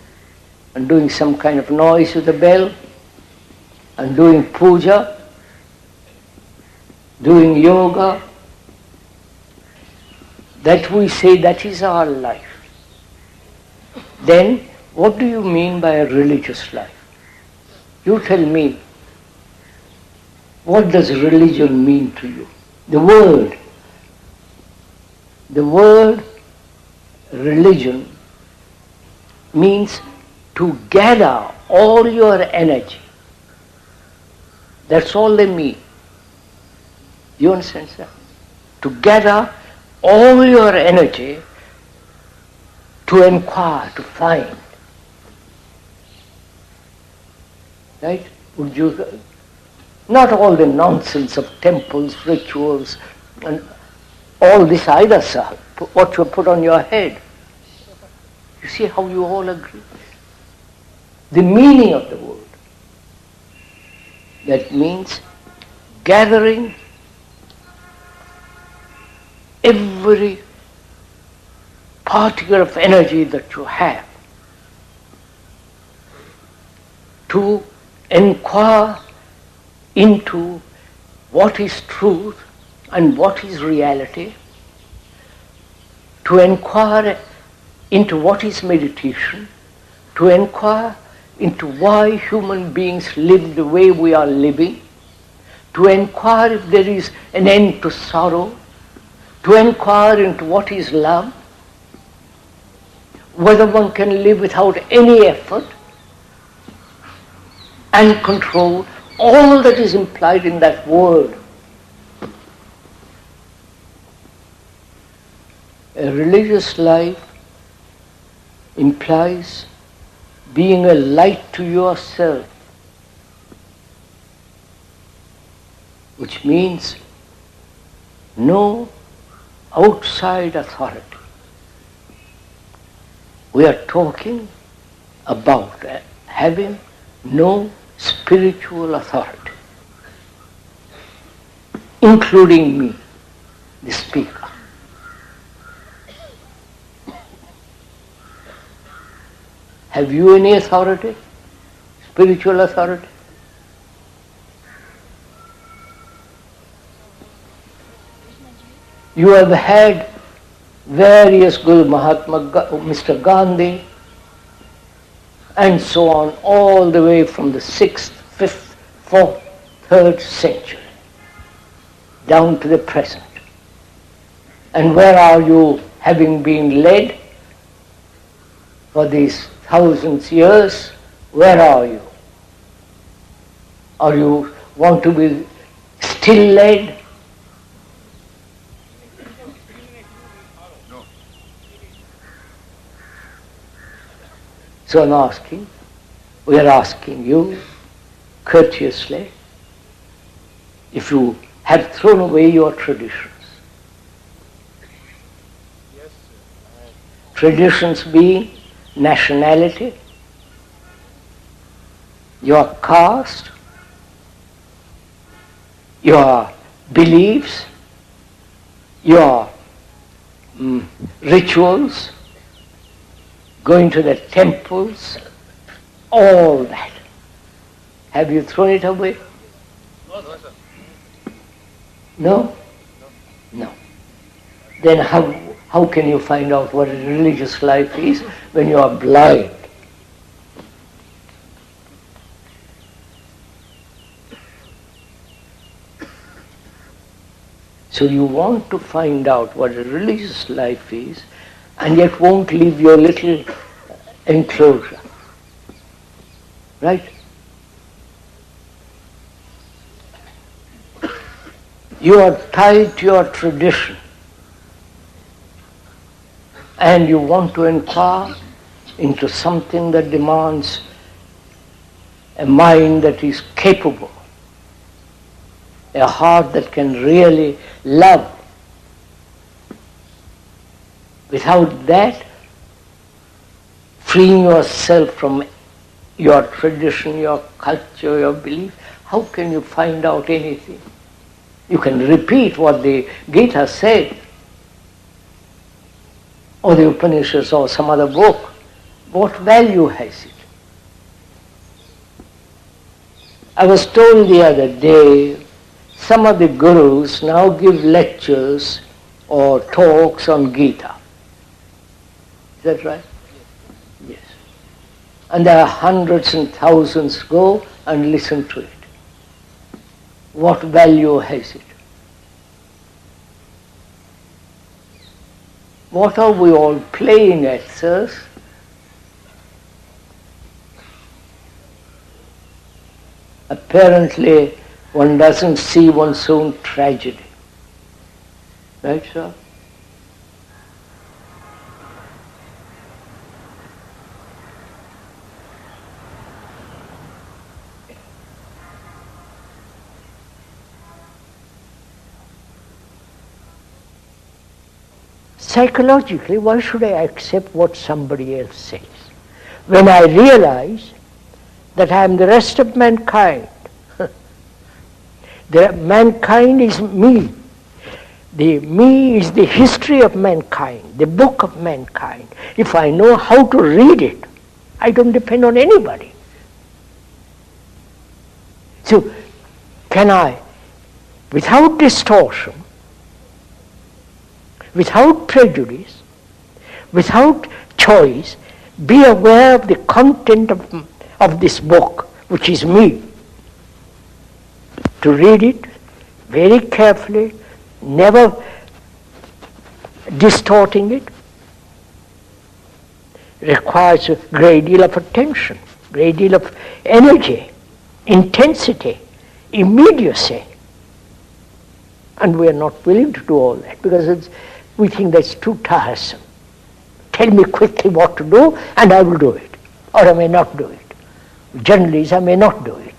and doing some kind of noise with the bell and doing puja, doing yoga. That we say that is our life. Then what do you mean by a religious life? You tell me, what does religion mean to you? The word religion means to gather all your energy. That's all they mean. You understand, sir? To gather all your energy to inquire, to find. Right? Would you? Not all the nonsense of temples, rituals, and all this either, sir. What you put on your head. You see how you all agree? The meaning of the word. That means gathering every particle of energy that you have to inquire into what is truth and what is reality, to inquire into what is meditation, to inquire into why human beings live the way we are living, to inquire if there is an end to sorrow, to inquire into what is love, whether one can live without any effort, and control all that is implied in that word. A religious life implies being a light to yourself, which means no outside authority. We are talking about having no spiritual authority, including me, the speaker. Have you any authority? Spiritual authority? You have had various Guru Mahatma, Mr. Gandhi, and so on, all the way from the 6th, 5th, 4th, 3rd century, down to the present. And where are you, having been led for these thousands of years? Where are you? Or you want to be still led? So we are asking you courteously, if you have thrown away your traditions. Traditions being nationality, your caste, your beliefs, your rituals, going to the temples, all that. Have you thrown it away? No? No. Then how can you find out what a religious life is when you are blind? So you want to find out what a religious life is, and yet won't leave your little enclosure. Right? You are tied to your tradition, and you want to inquire into something that demands a mind that is capable, a heart that can really love. Without that, freeing yourself from your tradition, your culture, your belief, how can you find out anything? You can repeat what the Gita said, or the Upanishads, or some other book. What value has it? I was told the other day, some of the gurus now give lectures or talks on Gita. Is that right? Yes. And there are hundreds and thousands go and listen to it. What value has it? What are we all playing at, sirs? Apparently, one doesn't see one's own tragedy. Right, sir? Psychologically, why should I accept what somebody else says? When I realize that I am the rest of mankind, mankind is me. The me is the history of mankind, the book of mankind. If I know how to read it, I don't depend on anybody. So, can I, without distortion, without prejudice, without choice, be aware of the content of this book, which is me. To read it very carefully, never distorting it, requires a great deal of attention, great deal of energy, intensity, immediacy. And we are not willing to do all that because we think that's too tiresome. Tell me quickly what to do and I will do it, or I may not do it. Generally, I may not do it.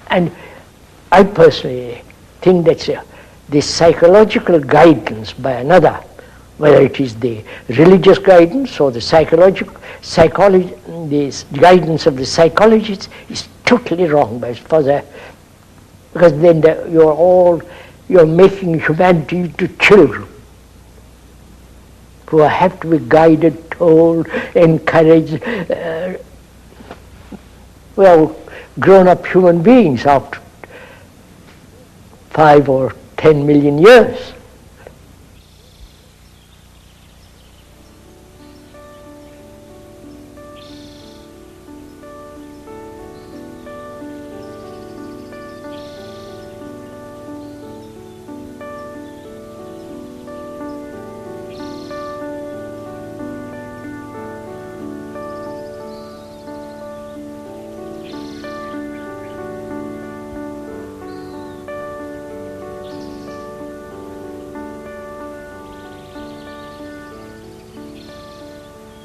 And I personally think that this psychological guidance by another, whether it is the religious guidance or the the guidance of the psychologists, is totally wrong as far as because then you're making humanity into children who have to be guided, told, encouraged. Grown-up human beings after 5 or 10 million years.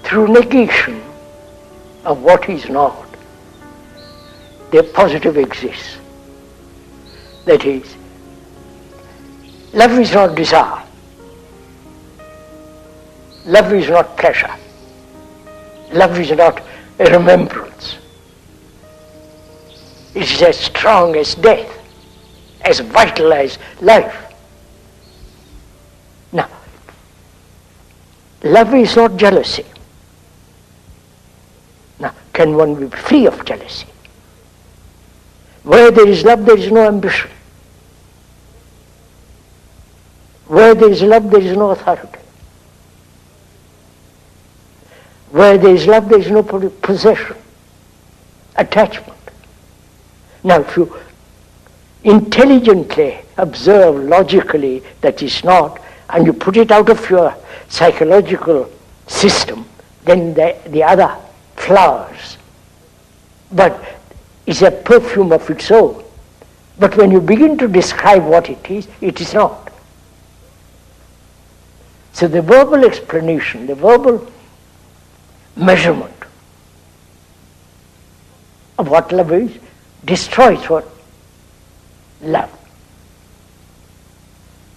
Through negation of what is not, the positive exists. That is, love is not desire. Love is not pleasure. Love is not a remembrance. It is as strong as death, as vital as life. Now, love is not jealousy. Now, can one be free of jealousy? Where there is love, there is no ambition. Where there is love, there is no authority. Where there is love, there is no possession, attachment. Now, if you intelligently observe logically that is not, and you put it out of your psychological system, then the other flowers. But it's a perfume of its own. But when you begin to describe what it is not. So the verbal explanation, the verbal measurement of what love is, destroys what love.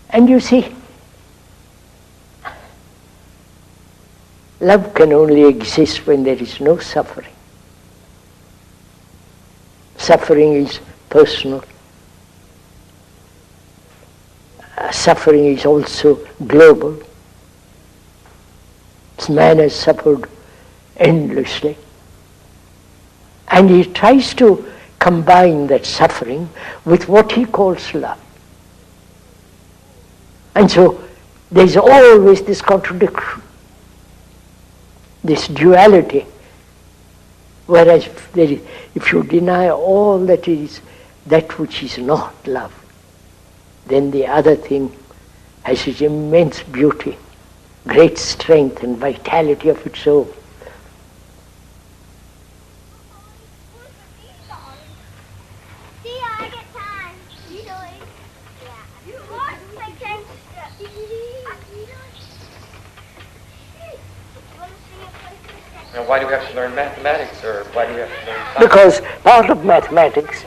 And you see, love can only exist when there is no suffering. Suffering is personal. Suffering is also global. Man has suffered endlessly. And he tries to combine that suffering with what he calls love. And so there is always this contradiction, this duality, Whereas if you deny all that is, that which is not love, then the other thing has its immense beauty, great strength and vitality of its own. Now, why do we have to learn mathematics, or why do we have to learn science? Because part of mathematics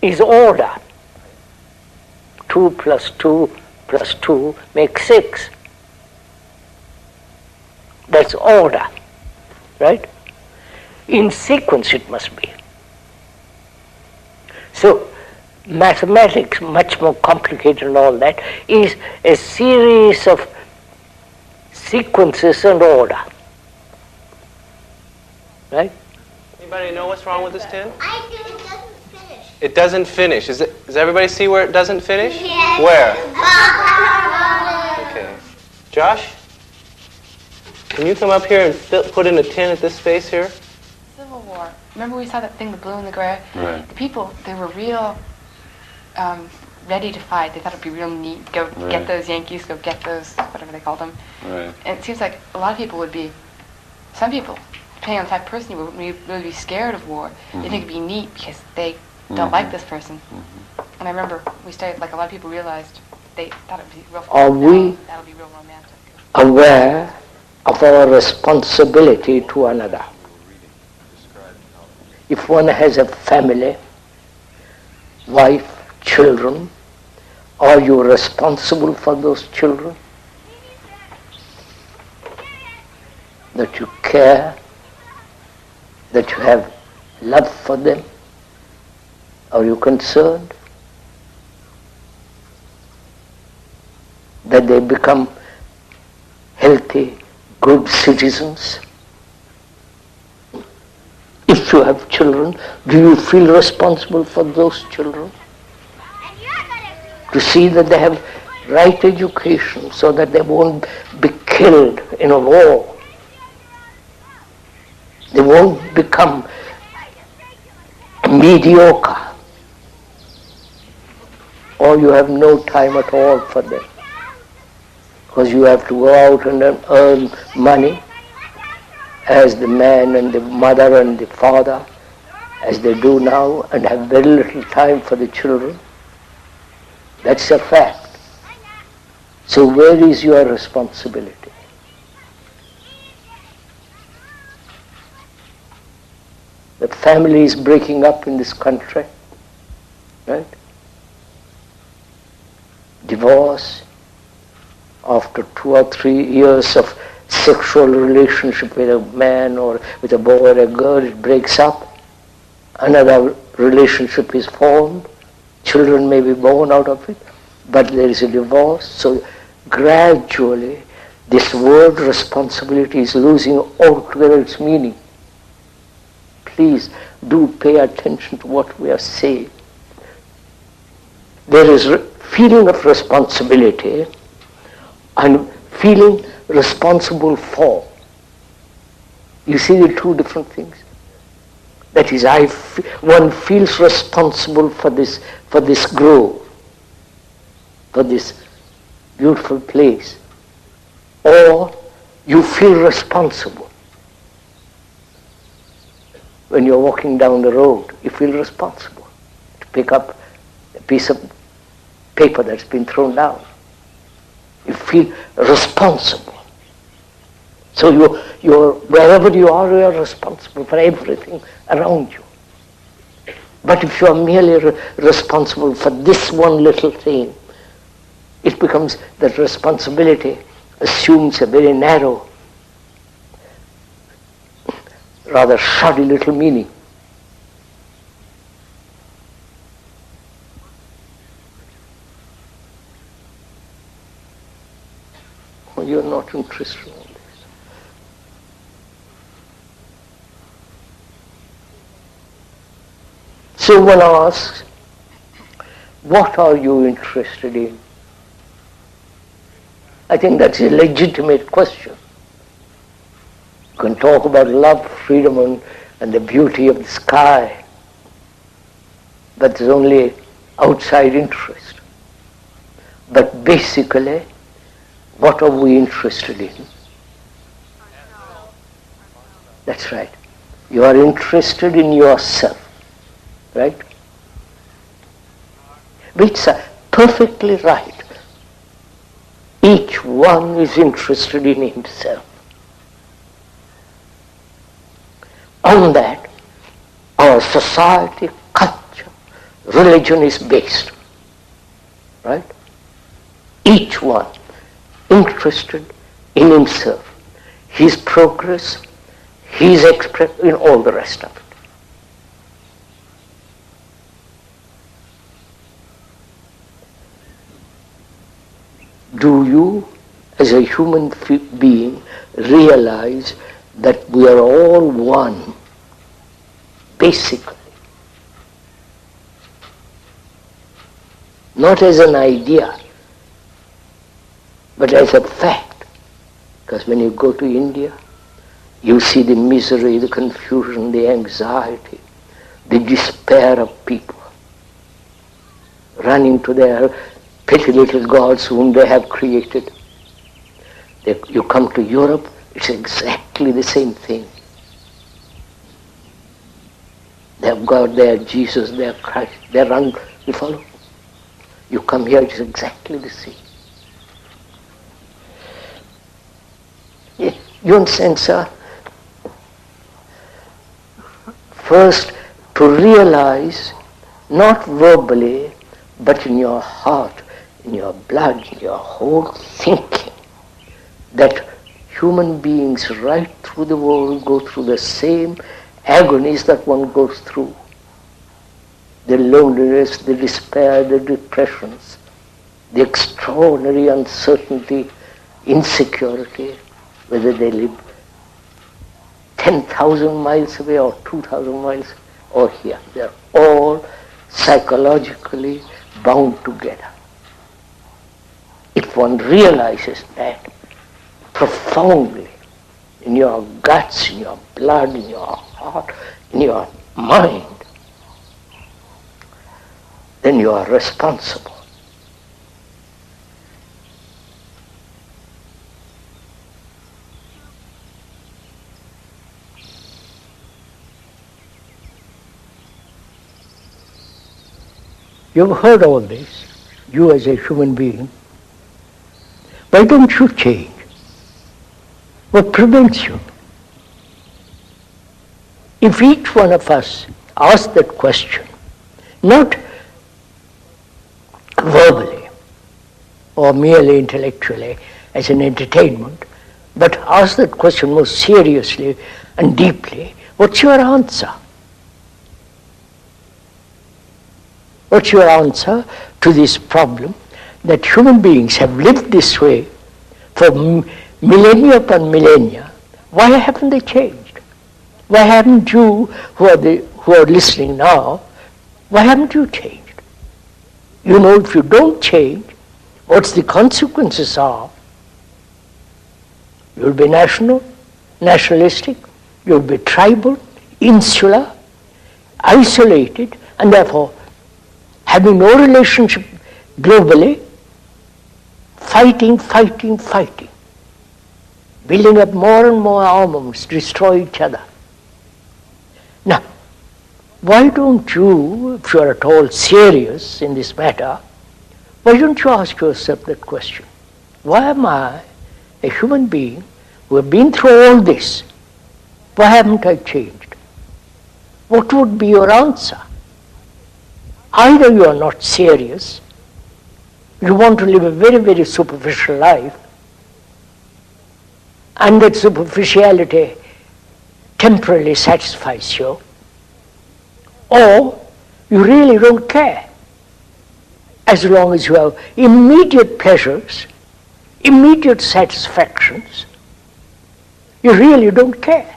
is order. 2 plus 2 plus 2 makes 6. That's order, right? In sequence it must be. So mathematics, much more complicated and all that, is a series of sequences and order. Right? Anybody know what's wrong with this tin? I do. It doesn't finish. It doesn't finish. Does everybody see where it doesn't finish? Yes. Where? Okay. Josh? Can you come up here and put in a tin at this space here? Civil War. Remember we saw that thing, the blue and the gray? Right. The people, they were real ready to fight. They thought it'd be real neat. Go get those Yankees, go get those, whatever they called them. Right. And it seems like a lot of people would be, some people, depending on the type of person you would be scared of war. They think it'd be neat because they don't like this person. And I remember we started, like a lot of people realized they thought it'd be real fun. Are we That would be real romantic. aware of our responsibility to another? If one has a family, wife, children, are you responsible for those children? That you care, that you have love for them? Are you concerned that they become healthy, good citizens? If you have children, do you feel responsible for those children? To see that they have right education so that they won't be killed in a war. They won't become mediocre. Or you have no time at all for them. Because you have to go out and earn money as the man and the mother and the father, as they do now, and have very little time for the children. That's a fact. So where is your responsibility? The family is breaking up in this country, right? Divorce, after 2 or 3 years of sexual relationship with a man or with a boy or a girl, it breaks up. Another relationship is formed. Children may be born out of it, but there is a divorce. So gradually, this word responsibility is losing altogether its meaning. Please do pay attention to what we are saying. There is feeling of responsibility and feeling responsible for. You see the two different things? That is, one feels responsible for this grove, for this beautiful place, or you feel responsible. When you're walking down the road, you feel responsible to pick up a piece of paper that's been thrown down. You feel responsible. So you're wherever you are responsible for everything around you. But if you are merely responsible for this one little thing, it becomes that responsibility assumes a very narrow, rather shoddy little meaning. Well, you're not interested in this. So one asks, what are you interested in? I think that's a legitimate question. can talk about love, freedom, and the beauty of the sky, but there's only outside interest. But basically, what are we interested in? That's right. You are interested in yourself, right? Which is perfectly right. Each one is interested in himself. On that, our society, culture, religion is based, right? Each one interested in himself, his progress, his expression, in all the rest of it. Do you, as a human being, realize that we are all one, basically? Not as an idea, but as a fact. Because when you go to India, you see the misery, the confusion, the anxiety, the despair of people running to their petty little gods whom they have created. You come to Europe, it's exactly the same thing. They have got their Jesus, their Christ, they run, you follow? You come here, it's exactly the same. You understand, sir? First, to realize, not verbally, but in your heart, in your blood, in your whole thinking, that human beings right through the world go through the same agonies that one goes through. The loneliness, the despair, the depressions, the extraordinary uncertainty, insecurity, whether they live 10,000 miles away or 2,000 miles or here. They're all psychologically bound together. If one realizes that profoundly in your guts, in your blood, in your heart, in your mind, then you are responsible. You've heard all this, you as a human being. Why don't you change? What prevents you? If each one of us asks that question, not verbally or merely intellectually as an entertainment, but ask that question most seriously and deeply, what's your answer? What's your answer to this problem that human beings have lived this way for millennia upon millennia? Why haven't they changed? Why haven't you, who are listening now, why haven't you changed? You know, if you don't change, what's the consequences are? You'll be nationalistic, you'll be tribal, insular, isolated, and therefore having no relationship globally, fighting, building up more and more armaments, destroy each other. Now, why don't you, if you are at all serious in this matter, why don't you ask yourself that question? Why am I, a human being who have been through all this, why haven't I changed? What would be your answer? Either you are not serious, you want to live a very, very superficial life, and that superficiality temporarily satisfies you, or you really don't care. As long as you have immediate pleasures, immediate satisfactions, you really don't care.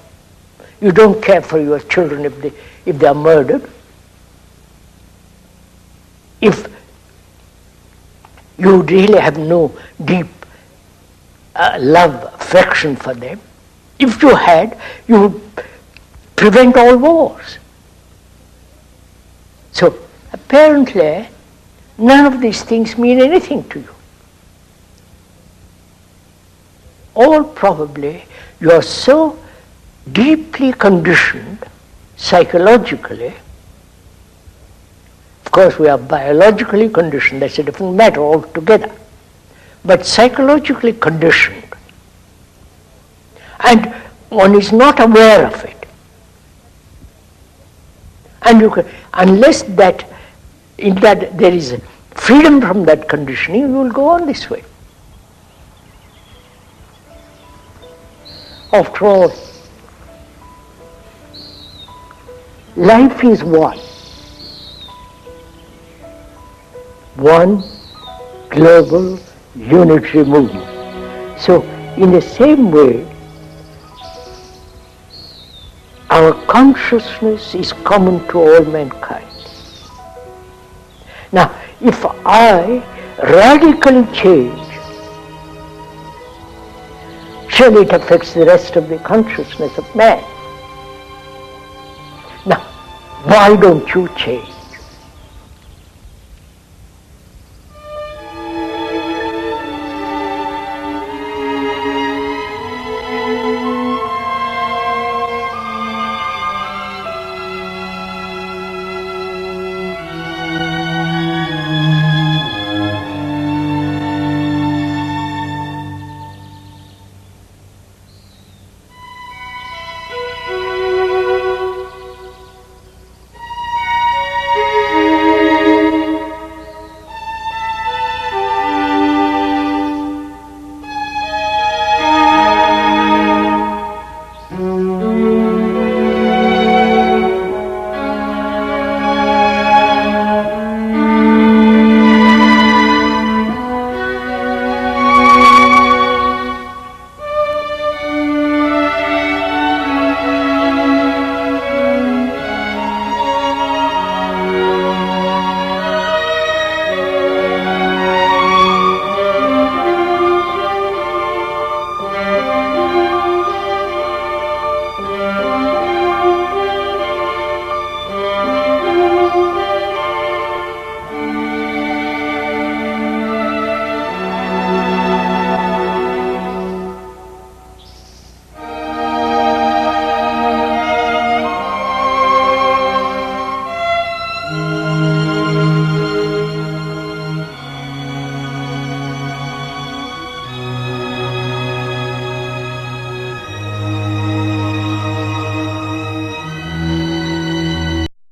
You don't care for your children if they are murdered. If you really have no deep love, affection for them, If you had, you would prevent all wars. So apparently, none of these things mean anything to you. All probably, you are so deeply conditioned psychologically. Of course, we are biologically conditioned, that's a different matter altogether. But psychologically conditioned. And one is not aware of it. And you can, unless that there is freedom from that conditioning, you will go on this way. After all, life is one. One global unitary movement. So, in the same way, our consciousness is common to all mankind. Now, if I radically change, surely it affects the rest of the consciousness of man. Now, why don't you change?